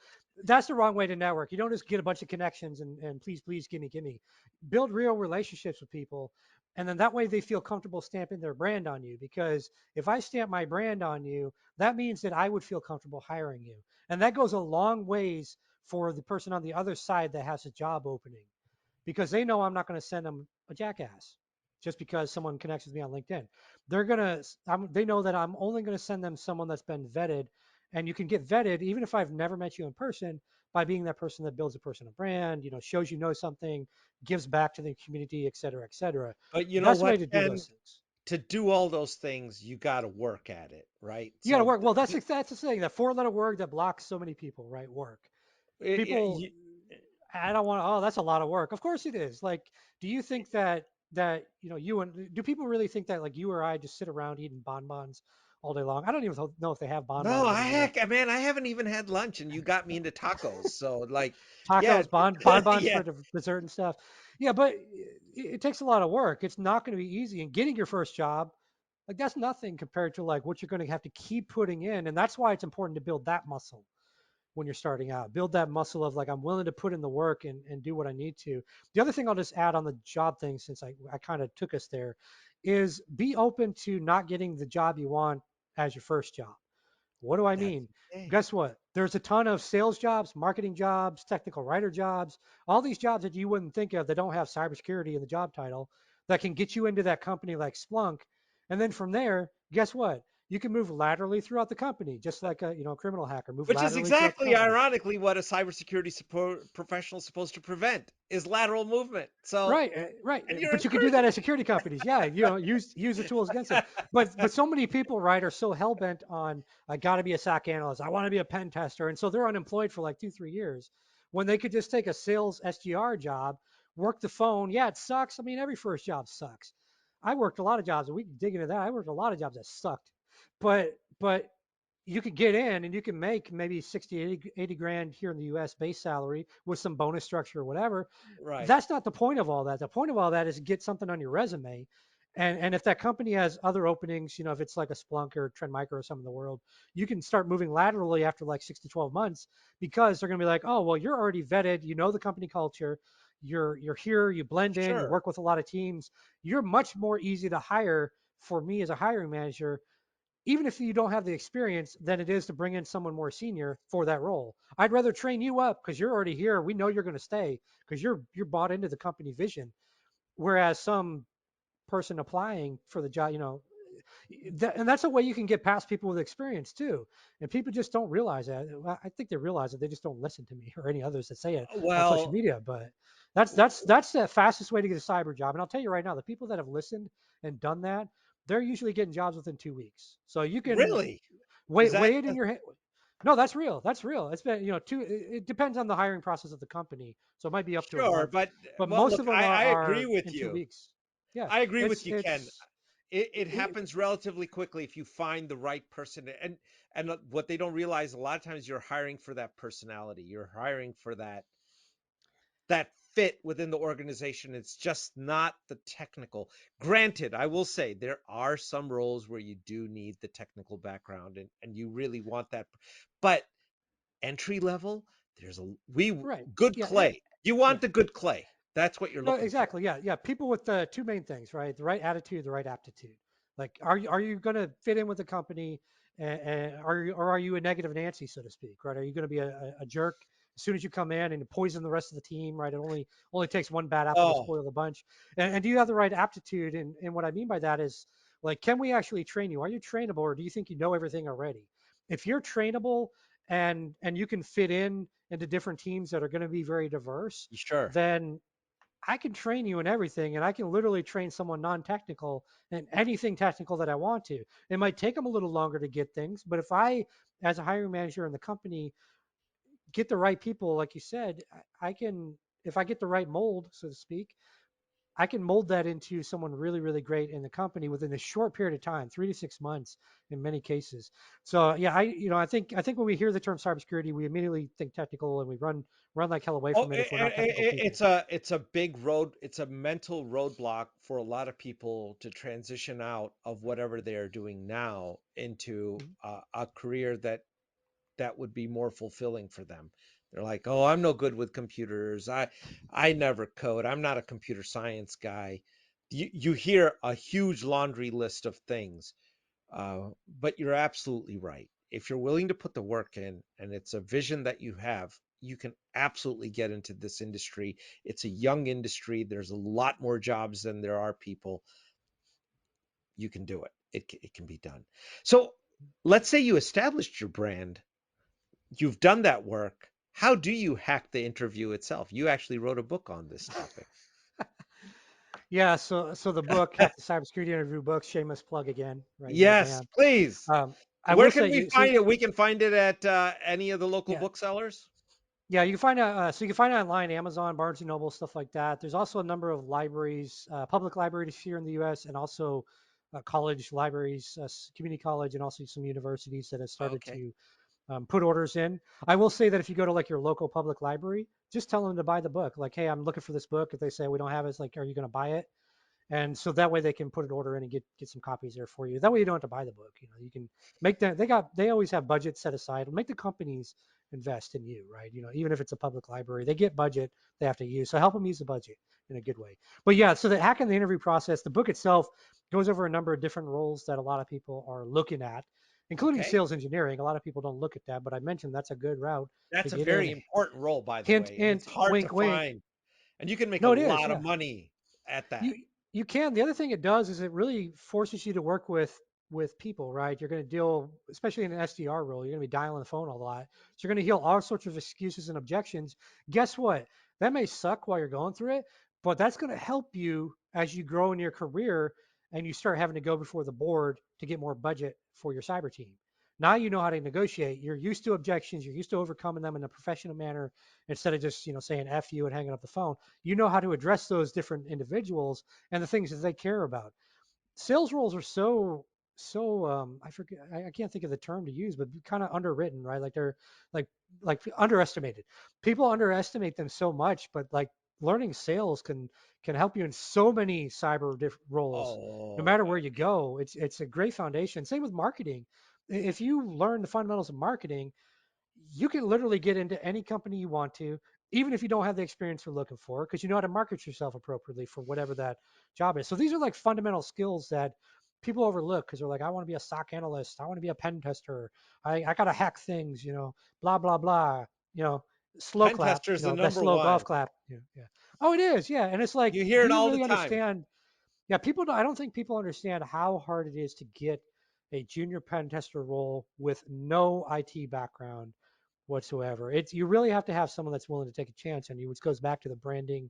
that's the wrong way to network. You don't just get a bunch of connections and please, gimme. Build real relationships with people. And then that way they feel comfortable stamping their brand on you. Because if I stamp my brand on you, that means that I would feel comfortable hiring you. And that goes a long ways for the person on the other side that has a job opening, because they know I'm not going to send them a jackass just because someone connects with me on LinkedIn. They know that I'm only going to send them someone that's been vetted, and you can get vetted even if I've never met you in person by being that person that builds a personal brand, shows something, gives back to the community, et cetera, et cetera. But you know That's the what, way to do Ken? those things. To do all those things, you got to work at it, right? You got to So work. Well, that's the thing. That four-letter word that blocks so many people, right? Work. People, you, I don't want to, oh, that's a lot of work. Of course it is. Like, do you think that do people really think that like you or I just sit around eating bonbons all day long? I don't even know if they have no, bonbons anymore. man, I haven't even had lunch, and you got me into tacos. So, like, yeah, Tacos, bonbons yeah, for dessert and stuff. Yeah, but it takes a lot of work. It's not going to be easy. And getting your first job, Like that's nothing compared to like what you're going to have to keep putting in, and that's why it's important to build that muscle when you're starting out. Build that muscle of like I'm willing to put in the work and do what I need to. The other thing I'll just add on the job thing, since I kind of took us there, is be open to not getting the job you want as your first job. What do I That's mean? okay. Guess what? There's a ton of sales jobs, marketing jobs, technical writer jobs, all these jobs that you wouldn't think of that don't have cybersecurity in the job title that can get you into that company like Splunk. And then from there, guess what? You can move laterally throughout the company, just like a criminal hacker, move Which is laterally throughout the exactly, company. ironically, what a cybersecurity professional is supposed to prevent is lateral movement. So, Right, right. and you're But you can do that encouraging as security companies. Yeah, use the tools against them. But so many people, right, are so hell bent on I got to be a SOC analyst. I want to be a pen tester, and so they're unemployed for like 2 3 years when they could just take a sales SGR job, work the phone. Yeah, it sucks. I mean, every first job sucks. I worked a lot of jobs, and we can dig into that. I worked a lot of jobs that sucked, but you could get in and you can make maybe 60 80 grand here in the US base salary with some bonus structure or whatever. right. That's not the point of all that. The point of all that is to get something on your resume. And if that company has other openings, if it's like a Splunk or Trend Micro or some in the world, you can start moving laterally after like 6 to 12 months because they're going to be like, oh, well, you're already vetted. You know the company culture. You're here. You blend in. You Sure. work with a lot of teams. You're much more easy to hire for me as a hiring manager, even if you don't have the experience, than it is to bring in someone more senior for that role. I'd rather train you up because you're already here. We know you're going to stay because you're bought into the company vision. Whereas some person applying for the job, and that's a way you can get past people with experience too. And people just don't realize that. Well, I think they realize it. They just don't listen to me or any others that say it on social Well, media. But that's the fastest way to get a cyber job. And I'll tell you right now, the people that have listened and done that, they're usually getting jobs within 2 weeks. So you can really, is wait, that weigh it in your head. No, that's real. That's real. It's been, two. It depends on the hiring process of the company, so it might be up to a sure? month, But but well, most look, of them I agree are with in two you. weeks. Yeah, I agree it's with you, Ken. it's It it, happens relatively quickly if you find the right person. And what they don't realize, a lot of times you're hiring for that personality. You're hiring for that fit within the organization. It's just not the technical. Granted, I will say there are some roles where you do need the technical background, and you really want that. But entry level, there's a we right. good Yeah, clay. You yeah. want the good clay. That's what you're No, looking for. exactly. Yeah, yeah. People with the two main things, right? The right attitude, the right aptitude. Like, are you going to fit in with the company, and are you a negative Nancy, so to speak, right? Are you going to be a jerk as soon as you come in and poison the rest of the team, right? It only takes one bad apple to Oh, spoil the bunch. And do you have the right aptitude? And what I mean by that is, like, can we actually train you? Are you trainable, or do you think you know everything already? If you're trainable and you can fit in into different teams that are going to be very diverse, sure. then I can train you in everything, and I can literally train someone non-technical in anything technical that I want to. It might take them a little longer to get things, but if I, as a hiring manager in the company, get the right people, like you said, I can. If I get the right mold, so to speak, I can mold that into someone really, really great in the company within a short period of time, 3 to 6 months in many cases. So yeah, I think when we hear the term cybersecurity, we immediately think technical and we run like hell away Oh, from it if we're not technical people. it's a big road. It's a mental roadblock for a lot of people to transition out of whatever they are doing now into Mhm. a career that would be more fulfilling for them. They're like, "Oh, I'm no good with computers. I never code. I'm not a computer science guy." You hear a huge laundry list of things, but you're absolutely right. If you're willing to put the work in and it's a vision that you have, you can absolutely get into this industry. It's a young industry. There's a lot more jobs than there are people. You can do it. It can be done. So let's say you established your brand. You've done that work. How do you hack the interview itself? You actually wrote a book on this topic. Yeah, so the book, Hack the Cybersecurity Interview book, shameless plug again, right here, Yes, bam. please. Um, I Where will can say we you so find it? We can find it at any of the local yeah, booksellers. yeah, you can find out so you can find it online, Amazon, Barnes and Noble, stuff like that. There's also a number of libraries, public libraries here in the U.S. and also college libraries, community college, and also some universities that have started Okay. to put orders in. I will say that if you go to like your local public library, just tell them to buy the book. Like, hey, I'm looking for this book. If they say we don't have it, it's like, are you going to buy it? And so that way they can put an order in and get some copies there for you. That way you don't have to buy the book. You can make them. They always have budget set aside. Make the companies invest in you, right? Even if it's a public library, they get budget they have to use. So help them use the budget in a good way. But yeah, so the hacking the interview process, the book itself goes over a number of different roles that a lot of people are looking at, including Okay. sales engineering. A lot of people don't look at that, but I mentioned that's a good route to That's a get very in. important role, by the Hint, way, and it's hint, hard to wink, wink. find. And you can make a No, it is. lot of Yeah. money at you that. you can. The other thing it does is it really forces you to work with people, right? You're going to deal, especially in an SDR role, you're going to be dialing the phone a lot, so you're going to hear all sorts of excuses and objections. Guess what? That may suck while you're going through it, but that's going to help you as you grow in your career and you start having to go before the board to get more budget for your cyber team. Now you know how to negotiate. You're used to objections. You're used to overcoming them in a professional manner instead of just saying "f you" and hanging up the phone. You know how to address those different individuals and the things that they care about. Sales roles are so I forget, I can't think of the term to use, but kind of underwritten, right? Like they're like like underestimated. People underestimate them so much, but like learning sales can help you in so many cyber roles. No Oh, matter where you go, it's a great foundation. Same with marketing. If you learn the fundamentals of marketing, you can literally get into any company you want to, even if you don't have the experience you're looking for, because you know how to market yourself appropriately for whatever that job is. So these are like fundamental skills that people overlook because they're like, I want to be a SOC analyst, I want to be a pen tester, I got to hack things, blah blah blah, you know, slow pen clap, tester's the that number slow golf one. clap. Yeah, yeah. Oh, it is, yeah. And it's like, You hear do it you all the really time. understand? Yeah, people don't, I don't think people understand how hard it is to get a junior pen tester role with no IT background whatsoever. It's you really have to have someone that's willing to take a chance on you, which goes back to the branding,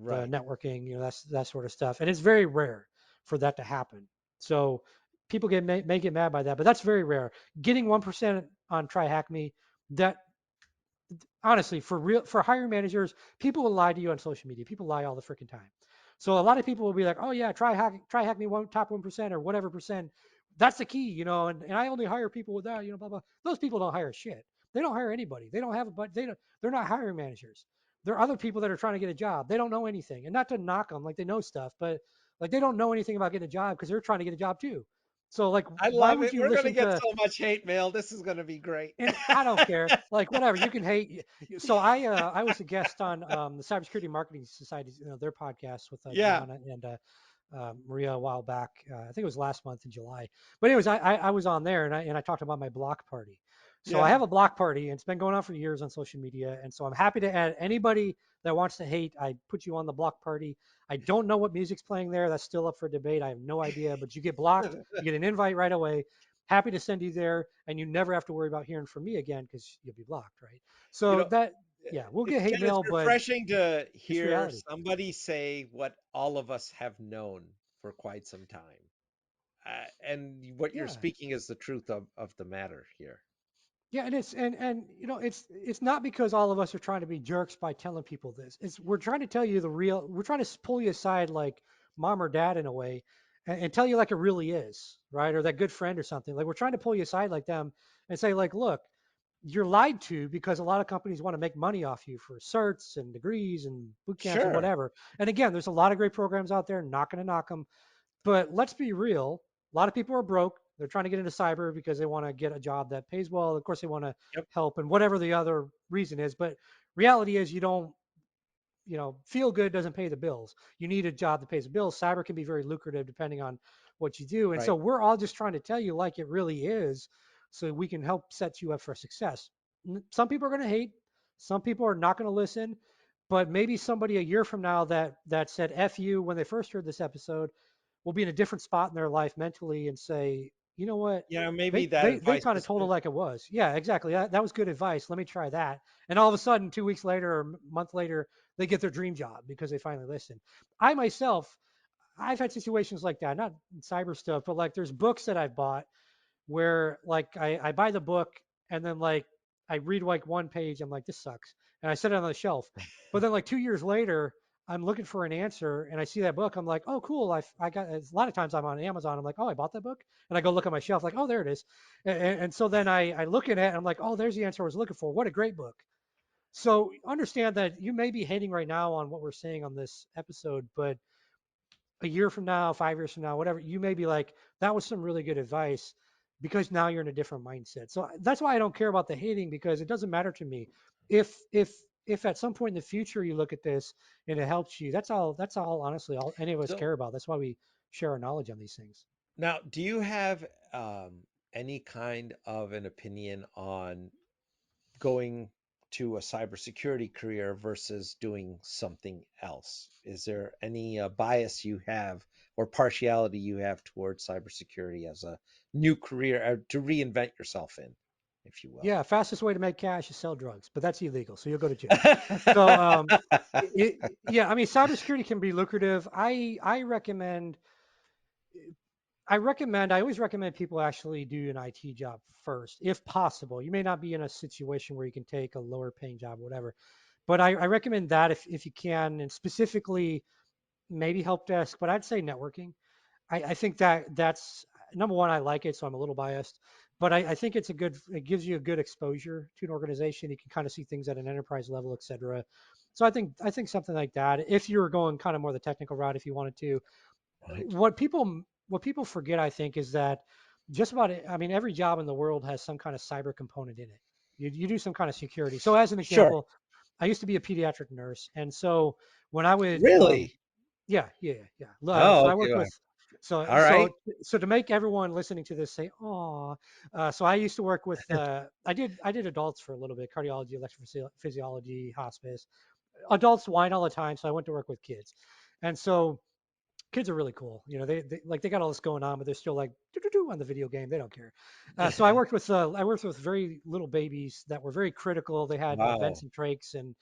the Right. networking, that's that sort of stuff. And it's very rare for that to happen. So people may get mad by that, but that's very rare. Getting 1% on Try Hack Me, that honestly, for hiring managers, people will lie to you on social media. People lie all the freaking time. So a lot of people will be like, oh yeah, try hack me top 1% or whatever percent. That's the key, and I only hire people with that, blah blah. Those people don't hire shit. They don't hire anybody. They don't have a but they're not hiring managers. They're other people that are trying to get a job. They don't know anything. And not to knock them, like they know stuff, but like they don't know anything about getting a job because they're trying to get a job too. So like I why love would it. you We're gonna listen get to so much hate mail. This is gonna be great. and I don't care. Like whatever, you can hate. So I was a guest on the Cybersecurity Marketing Society, their podcast with Yeah. John and Maria a while back. I think it was last month in July. But anyways, I was on there and I talked about my block party. So I Yeah. have a block party and it's been going on for years on social media. And so I'm happy to add anybody that wants to hate. I put you on the block party. I don't know what music's playing there. That's still up for debate. I have no idea. But you get blocked. You get an invite right away. Happy to send you there, and you never have to worry about hearing from me again because you'll be blocked, right? You So know, that, yeah, we'll get hate Ken, it's mail, but refreshing to it's hear reality. somebody say what all of us have known for quite some time. And what you're Yeah, speaking is the truth of the matter here. yeah, and it's not because all of us are trying to be jerks by telling people this. It's we're trying to tell you the real. We're trying to pull you aside like mom or dad in a way, and tell you like it really is, right? Or that good friend or something. Like we're trying to pull you aside like them and say like, look, you're lied to because a lot of companies want to make money off you for certs and degrees and boot camps and Sure. whatever. And again, there's a lot of great programs out there. Not going to knock them, but let's be real. A lot of people are broke. They're trying to get into cyber because they want to get a job that pays well. Of course, they want to Yep. help and whatever the other reason is. But reality is, you don't, feel good doesn't pay the bills. You need a job that pays the bills. Cyber can be very lucrative depending on what you do. And so Right. we're all just trying to tell you like it really is so we can help set you up for success. Some people are going to hate, some people are not going to listen, but maybe somebody a year from now that said F you when they first heard this episode will be in a different spot in their life mentally and say, you know what? Maybe They that they they advice kind of was told it good. like it was. Yeah, exactly. That was good advice. Let me try that. And all of a sudden, 2 weeks later or a month later, they get their dream job because they finally listened. I myself, I've had situations like that, not cyber stuff, but like there's books that I've bought where like I buy the book and then like I read like one page, I'm like, this sucks. And I set it on the shelf. But then like 2 years later, I'm looking for an answer and I see that book. I'm like, oh, cool. I got a lot of times I'm on Amazon. I'm like, oh, I bought that book. And I go look at my shelf, like, oh, there it is. And so then I look at it and I'm like, oh, there's the answer I was looking for. What a great book. So understand that you may be hating right now on what we're saying on this episode, but a year from now, 5 years from now, whatever, you may be like, that was some really good advice because now you're in a different mindset. So that's why I don't care about the hating because it doesn't matter to me. If at some point in the future you look at this and it helps you, that's all honestly all any of us So care about. That's why we share our knowledge on these things. now, do you have any kind of an opinion on going to a cybersecurity career versus doing something else? Is there any bias you have or partiality you have towards cybersecurity as a new career to reinvent yourself in, if you will? Yeah, fastest way to make cash is sell drugs, but that's illegal, so you'll go to jail. So yeah, I mean cybersecurity can be lucrative. I always recommend people actually do an IT job first, if possible. You may not be in a situation where you can take a lower paying job, whatever. But I recommend that if you can, and specifically maybe help desk, but I'd say networking. I think that's number one. I like it, so I'm a little biased, but I think it gives you a good exposure to an organization. You can kind of see things at an enterprise level, et cetera. So I think something like that. If you're going kind of more the technical route, if you wanted to, Right. what people forget, I think, is that just about I mean, every job in the world has some kind of cyber component in it. You do some kind of security. So as an Sure. example, I used to be a pediatric nurse, and so when I would Really? yeah, yeah, yeah. So Oh, I okay. worked with so All so right. so to make everyone listening to this say, "Oh," so I used to work with I did adults for a little bit, cardiology, electrophysiology, hospice. Adults whine all the time, so I went to work with kids, and so kids are really cool. They got all this going on, but they're still like doo-doo-doo on the video game. They don't care. So I worked with very little babies that were very critical. They had vents Wow. and trachs, and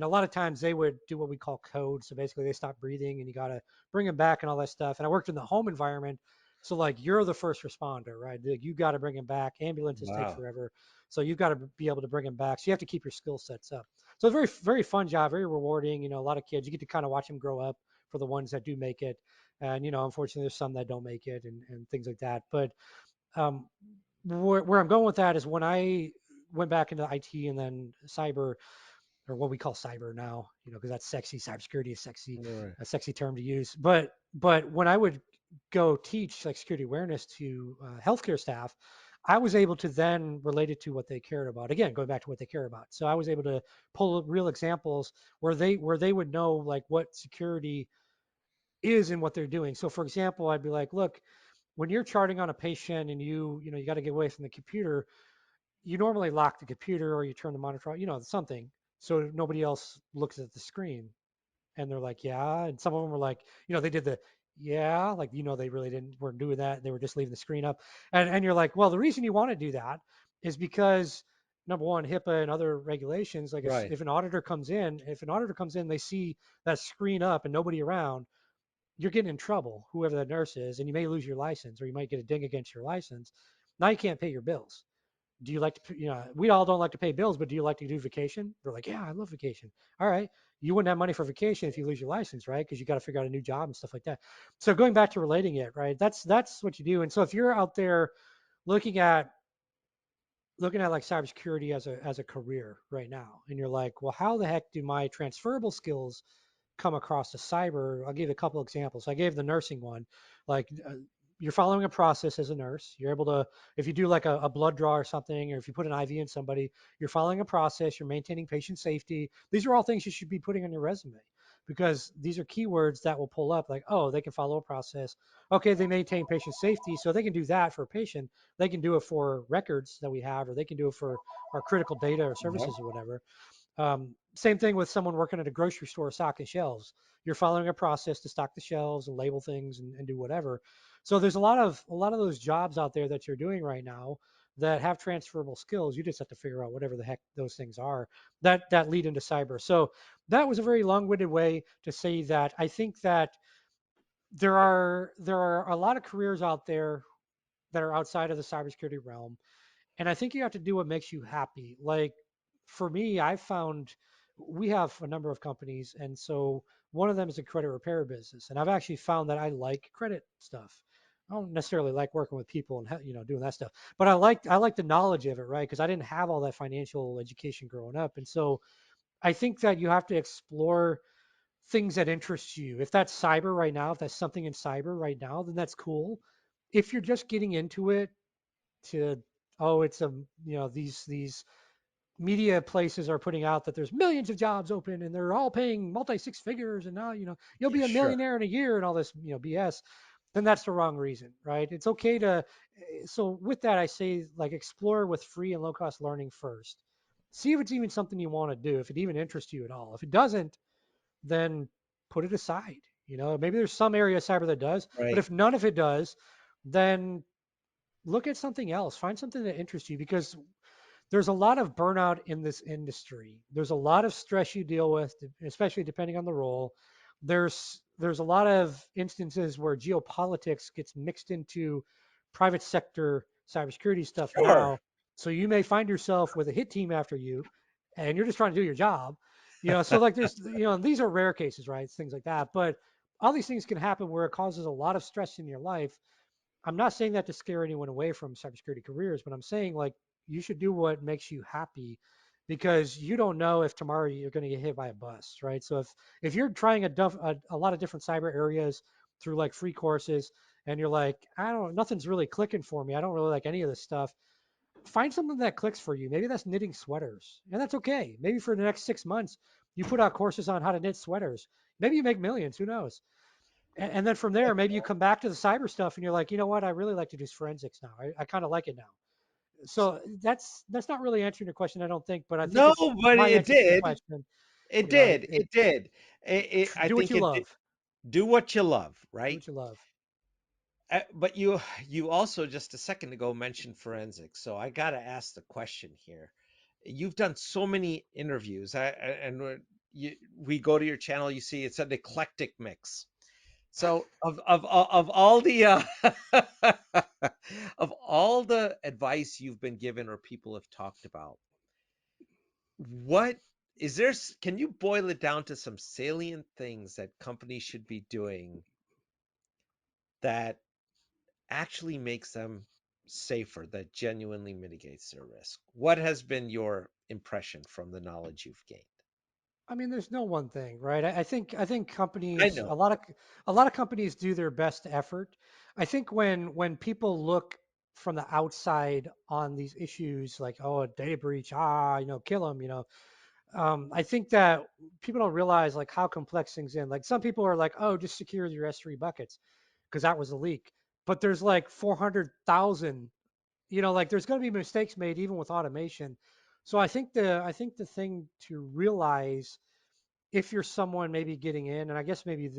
a lot of times they would do what we call code. So basically, they stop breathing, and you got to bring them back and all that stuff. And I worked in the home environment, so like you're the first responder, right? Like, you got to bring them back. Ambulances take Wow. forever, so you've got to be able to bring them back. So you have to keep your skill sets up. So it's a very very fun job, very rewarding. A lot of kids, you get to kind of watch them grow up for the ones that do make it, and unfortunately there's some that don't make it, and things like that. But um, where I'm going with that is when I went back into IT and then cyber, or what we call cyber now, because that's sexy. Cybersecurity is sexy, All right. a sexy term to use. But when I would go teach like security awareness to healthcare staff, I was able to then relate it to what they cared about. Again, going back to what they care about. So I was able to pull real examples where they would know like what security is in what they're doing. So for example, I'd be like, look, when you're charting on a patient and you got to get away from the computer, you normally lock the computer or you turn the monitor on, something, so nobody else looks at the screen. And they're like, yeah. And some of them were like, they did the yeah, like they really weren't doing that. They were just leaving the screen up. And you're like, well, the reason you want to do that is because number one, HIPAA and other regulations, like Right. if an auditor comes in, they see that screen up and nobody around, you're getting in trouble, whoever that nurse is, and you may lose your license or you might get a ding against your license. Now you can't pay your bills. Do you like to, we all don't like to pay bills, but do you like to do vacation? They're like, yeah, I love vacation. All right. You wouldn't have money for vacation if you lose your license, right? Because you got to figure out a new job and stuff like that. So going back to relating it, right? That's what you do. And so if you're out there looking at like cybersecurity as a career right now, and you're like, well, how the heck do my transferable skills come across to cyber? I'll give you a couple examples. I gave the nursing one. Like, you're following a process as a nurse. You're able to, if you do like a blood draw or something, or if you put an IV in somebody, you're following a process. You're maintaining patient safety. These are all things you should be putting on your resume because these are keywords that will pull up like, oh, they can follow a process. Okay, they maintain patient safety, so they can do that for a patient. They can do it for records that we have, or they can do it for our critical data or Yep. services or whatever. Same thing with someone working at a grocery store stocking shelves. You're following a process to stock the shelves and label things and do whatever. So there's a lot of those jobs out there that you're doing right now that have transferable skills. You just have to figure out whatever the heck those things are that lead into cyber. So that was a very long-winded way to say that I think that there are a lot of careers out there that are outside of the cybersecurity realm, and I think you have to do what makes you happy. Like for me, I found we have a number of companies, and so one of them is a credit repair business, and I've actually found that I like credit stuff. I don't necessarily like working with people and doing that stuff, but I like the knowledge of it, right? Because I didn't have all that financial education growing up, and so I think that you have to explore things that interest you. If that's cyber right now, if that's something in cyber right now, then that's cool. If you're just getting into it to, oh, it's a, these media places are putting out that there's millions of jobs open and they're all paying multi six figures and now, you'll Yeah, be a sure. millionaire in a year and all this, BS, then that's the wrong reason, right? It's okay to, so with that, I say like explore with free and low cost learning first. See if it's even something you want to do, if it even interests you at all. If it doesn't, then put it aside. Maybe there's some area of cyber that does, but Right. if none of it does, then look at something else. Find something that interests you because there's a lot of burnout in this industry. There's a lot of stress you deal with, especially depending on the role. There's a lot of instances where geopolitics gets mixed into private sector cybersecurity stuff Sure. now. So you may find yourself with a hit team after you, and you're just trying to do your job. So like there's these are rare cases, right? Things like that. But all these things can happen where it causes a lot of stress in your life. I'm not saying that to scare anyone away from cybersecurity careers, but I'm saying like you should do what makes you happy because you don't know if tomorrow you're going to get hit by a bus, right? So if you're trying a lot of different cyber areas through like free courses and you're like, I don't, nothing's really clicking for me. I don't really like any of this stuff. Find something that clicks for you. Maybe that's knitting sweaters, and that's okay. Maybe for the next 6 months, you put out courses on how to knit sweaters. Maybe you make millions. Who knows? And then from there, maybe you come back to the cyber stuff and you're like, you know what? I really like to do forensics now. I kind of like it now. So that's not really answering your question, I don't think, but I think No, it's but my it answer to your did. question. It did. It did. I Do what think you it did. love. Do what you love, Do right? what you love. But you also just a second ago mentioned forensics, so I got to ask the question here. You've done so many interviews, and we go to your channel. You see, it's an eclectic mix. So of all the of all the advice you've been given or people have talked about, what is there? Can you boil it down to some salient things that companies should be doing that actually makes them safer, that genuinely mitigates their risk? What has been your impression from the knowledge you've gained? I mean, there's no one thing, right? I think I companies, know. a lot of companies do their best effort. I think when people look from the outside on these issues, like, oh, a data breach, kill them, I think that people don't realize like how complex things in. Like some people are like, oh, just secure your S3 buckets because that was a leak. But there's like 400,000. Like there's going to be mistakes made even with automation. So I think the thing to realize if you're someone maybe getting in, and I guess maybe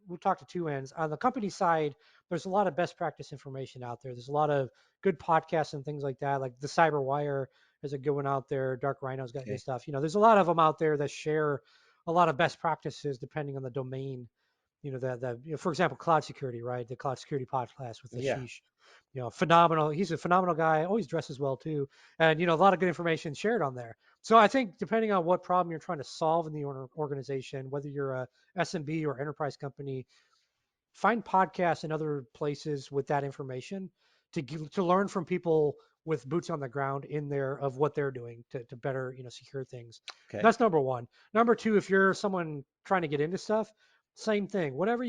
we'll talk to two ends. On the company side, there's a lot of best practice information out there. There's a lot of good podcasts and things like that. Like the Cyber Wire is a good one out there. Dark Rhino's got good Okay. stuff. There's a lot of them out there that share a lot of best practices depending on the domain. For example, cloud security, right? The cloud security podcast with Yeah. Ashish. Phenomenal. He's a phenomenal guy. Always dresses well too, and a lot of good information shared on there. So I think depending on what problem you're trying to solve in the organization, whether you're a SMB or enterprise company, find podcasts and other places with that information to learn from people with boots on the ground in there of what they're doing to better secure things. Okay. That's number one. Number two, if you're someone trying to get into stuff, same thing. Whatever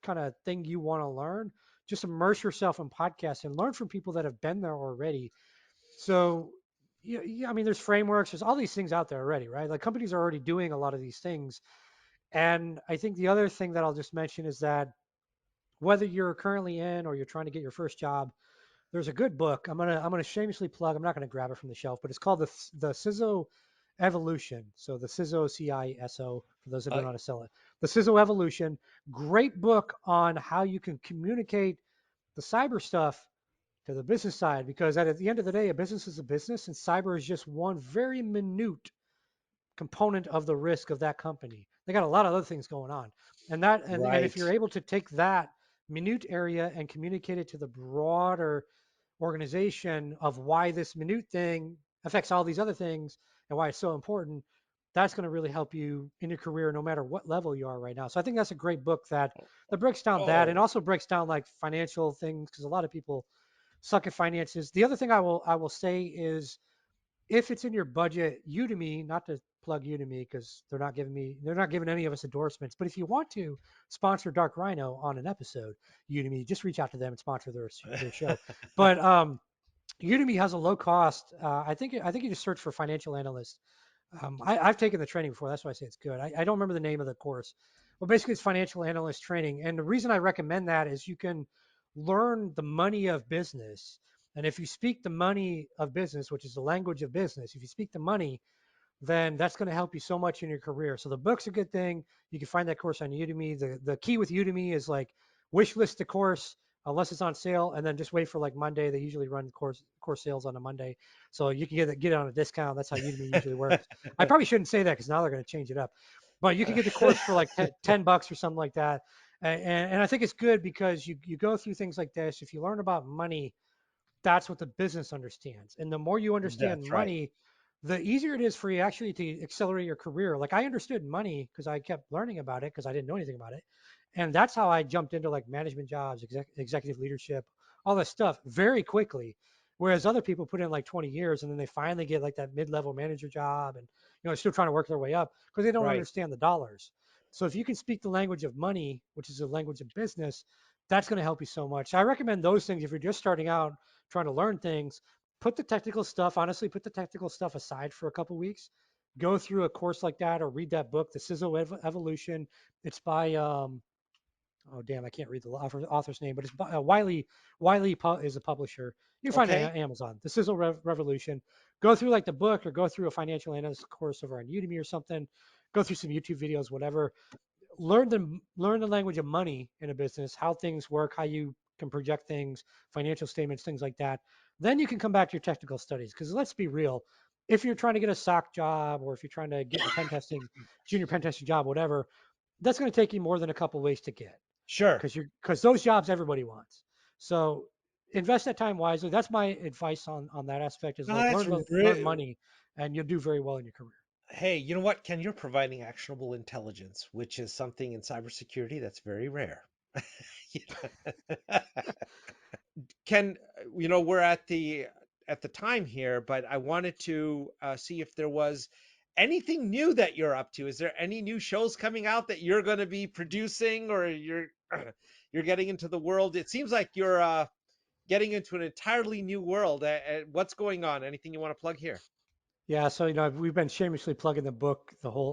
kind of thing you want to learn, just immerse yourself in podcasts and learn from people that have been there already. So yeah, I mean, there's frameworks, there's all these things out there already, right? Like companies are already doing a lot of these things. And I think the other thing that I'll just mention is that whether you're currently in or you're trying to get your first job, there's a good book. I'm gonna shamelessly plug. I'm not gonna grab it from the shelf, but it's called the CISO Evolution. So the CISO CISO for those that don't Uh, know how to sell it. The CISO Evolution, great book on how you can communicate the cyber stuff to the business side because at the end of the day, a business is a business, and cyber is just one very minute component of the risk of that company. They got a lot of other things going on. And if you're right. able to take that minute area and communicate it to the broader organization of why this minute thing affects all these other things and why it's so important, that's going to really help you in your career no matter what level you are right now. So I think that's a great book that breaks down that and Oh, also breaks down like financial things because a lot of people suck at finances. The other thing I will say is if it's in your budget, Udemy, not to plug Udemy because they're not giving any of us endorsements. But if you want to sponsor Dark Rhino on an episode, Udemy, just reach out to them and sponsor their show. But Udemy has a low cost. I think you just search for financial analyst. I've taken the training before. That's why I say it's good. I don't remember the name of the course. Well, basically, it's financial analyst training. And the reason I recommend that is you can learn the money of business. And if you speak the money of business, which is the language of business, if you speak the money, then that's going to help you so much in your career. So the book's a good thing. You can find that course on Udemy. The key with Udemy is like wish list the course unless it's on sale, and then just wait for like Monday. They usually run course sales on a Monday, so you can get it on a discount. That's how Udemy usually works. I probably shouldn't say that because now they're going to change it up, but you can get the course for like $10 or something like that. And I think it's good because you go through things like this. If you learn about money, that's what the business understands. And the more you understand That's right. money, the easier it is for you actually to accelerate your career. Like I understood money because I kept learning about it because I didn't know anything about it. And that's how I jumped into like management jobs, executive leadership, all that stuff very quickly. Whereas other people put in like 20 years and then they finally get like that mid-level manager job and still trying to work their way up because they don't Right. understand the dollars. So if you can speak the language of money, which is the language of business, that's going to help you so much. I recommend those things if you're just starting out trying to learn things. Put the technical stuff, honestly, put the technical stuff aside for a couple weeks. Go through a course like that or read that book, The Sizzle Evolution. It's by oh damn, I can't read the author's name, but it's by, Wiley. Wiley is a publisher. You can find it Okay. on Amazon. The Sizzle Revolution. Go through like the book or go through a financial analyst course over on Udemy or something. Go through some YouTube videos, whatever. Learn the language of money in a business, how things work, how you can project things, financial statements, things like that. Then you can come back to your technical studies. Because let's be real, if you're trying to get a SOC job or if you're trying to get a pen testing, junior pen testing job, whatever, that's going to take you more than a couple ways to get Sure. because those jobs everybody wants. So invest that time wisely. That's my advice on that aspect is No, like that's learn money and you'll do very well in your career. hey, you know what, Ken? You're providing actionable intelligence, which is something in cybersecurity that's very rare. You know? Ken, we're at the time here, but I wanted to see if there was anything new that you're up to. Is there any new shows coming out that you're going to be producing, or you're getting into the world? It seems like you're getting into an entirely new world. What's going on? Anything you want to plug here? Yeah, so we've been shamelessly plugging the book the whole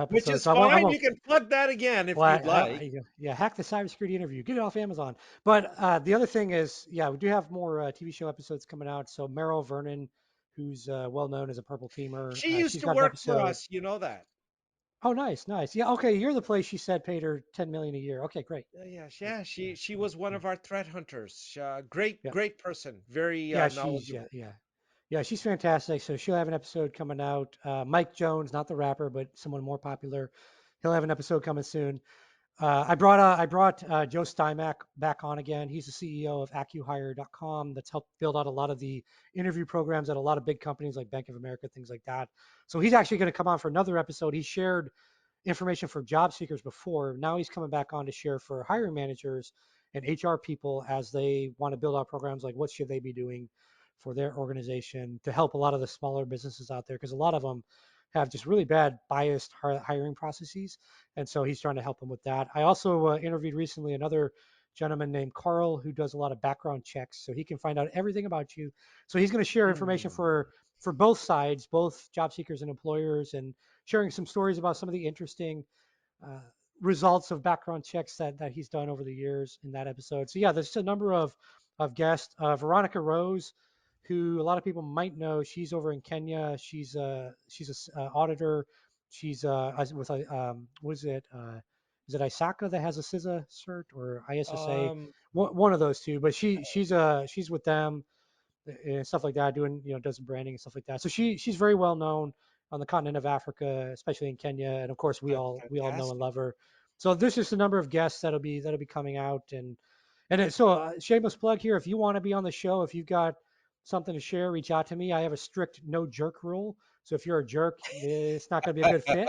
Which episode. is So I fine. won't. You can plug that again if Well, you'd like. yeah, hack the cybersecurity interview. Get it off Amazon. But the other thing is, yeah, we do have more TV show episodes coming out. So Meryl Vernon, who's well known as a purple teamer, She used she's to got an work for episode. us. You know that. Oh, nice, nice. Yeah, okay. You're the place she said paid her 10 million a year. Okay, great, Yeah, great. yeah. Yeah, She was one yeah, of our threat hunters. Great, yeah, great person. Very yeah. knowledgeable. Yeah, she's fantastic. So she'll have an episode coming out. Mike Jones, not the rapper, but someone more popular. He'll have an episode coming soon. I brought Joe Stymack back on again. He's the CEO of AccuHire.com that's helped build out a lot of the interview programs at a lot of big companies like Bank of America, things like that. So he's actually going to come on for another episode. He shared information for job seekers before. Now he's coming back on to share for hiring managers and HR people as they want to build out programs like what should they be doing for their organization to help a lot of the smaller businesses out there because a lot of them have just really bad biased hiring processes. And so he's trying to help them with that. I also interviewed recently another gentleman named Carl who does a lot of background checks so he can find out everything about you. So he's going to share information Hmm. for both sides, both job seekers and employers, and sharing some stories about some of the interesting uh, results of background checks that he's done over the years in that episode. So yeah, there's a number of guests. Veronica Rose, who a lot of people might know, she's over in Kenya. She's a auditor. She's with a what is it? Is it ISACA that has a CISA cert or ISSA? Um, One of those two. But she's with them and stuff like that, doing does some branding and stuff like that. So she's very well known on the continent of Africa, especially in Kenya, and of course we that's all know and fantastic. love her. So there's just a number of guests that'll be coming out, and shameless plug here. If you want to be on the show, if you've got something to share, reach out to me. I have a strict no jerk rule, so if you're a jerk, it's not going to be a good fit.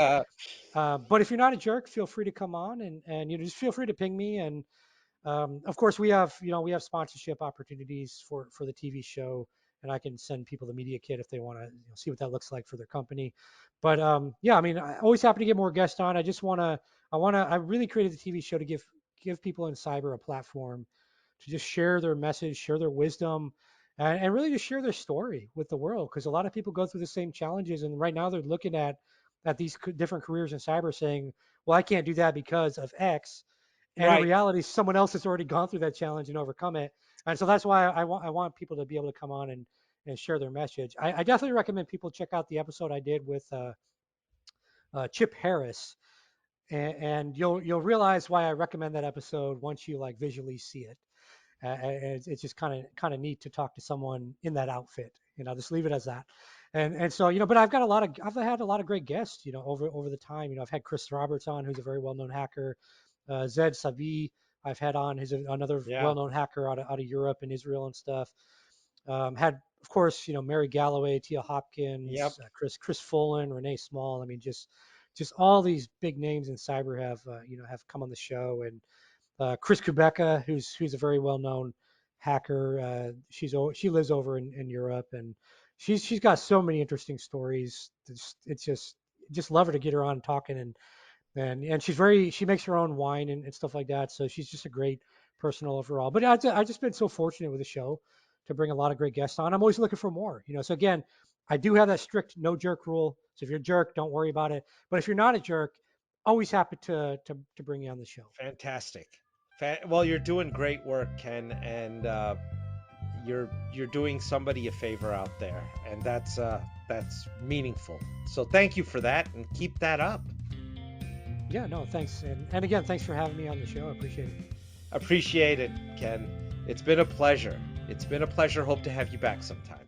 But if you're not a jerk, feel free to come on and just feel free to ping me of course, we have sponsorship opportunities for the TV show and I can send people the media kit if they want to see what that looks like for their company. But yeah, I mean, I'm always happy to get more guests on. I really created the TV show to give people in cyber a platform to just share their message, share their wisdom, and really just share their story with the world. Because a lot of people go through the same challenges, and right now they're looking at these different careers in cyber, saying, "Well, I can't do that because of X." And in Right. reality, someone else has already gone through that challenge and overcome it. And so that's why I want people to be able to come on and share their message. I definitely recommend people check out the episode I did with Chip Harris, and you'll realize why I recommend that episode once you like visually see it. It's just kind of neat to talk to someone in that outfit. Just leave it as that. And so but I've had a lot of great guests. Over the time. I've had Chris Roberts on, who's a very well known hacker. Zed Savi I've had on, who's another Yeah. well known hacker out of Europe and Israel and stuff. Had of course Mary Galloway, Tia Yep. Hopkins, Chris Fullen, Renee Small. I mean just all these big names in cyber have come on the show. And Chris Kubecka, who's a very well-known hacker. She lives over in Europe, and she's got so many interesting stories. It's just love her to get her on talking, and she makes her own wine and stuff like that. So she's just a great person overall. But I've just been so fortunate with the show to bring a lot of great guests on. I'm always looking for more. So again, I do have that strict no jerk rule. So if you're a jerk, don't worry about it. But if you're not a jerk, always happy to bring you on the show. Fantastic. Well, you're doing great work, Ken, and you're doing somebody a favor out there, and that's meaningful. So thank you for that, and keep that up. Yeah, no, thanks. And again, thanks for having me on the show. I appreciate it. Appreciate it, Ken. It's been a pleasure. Hope to have you back sometime.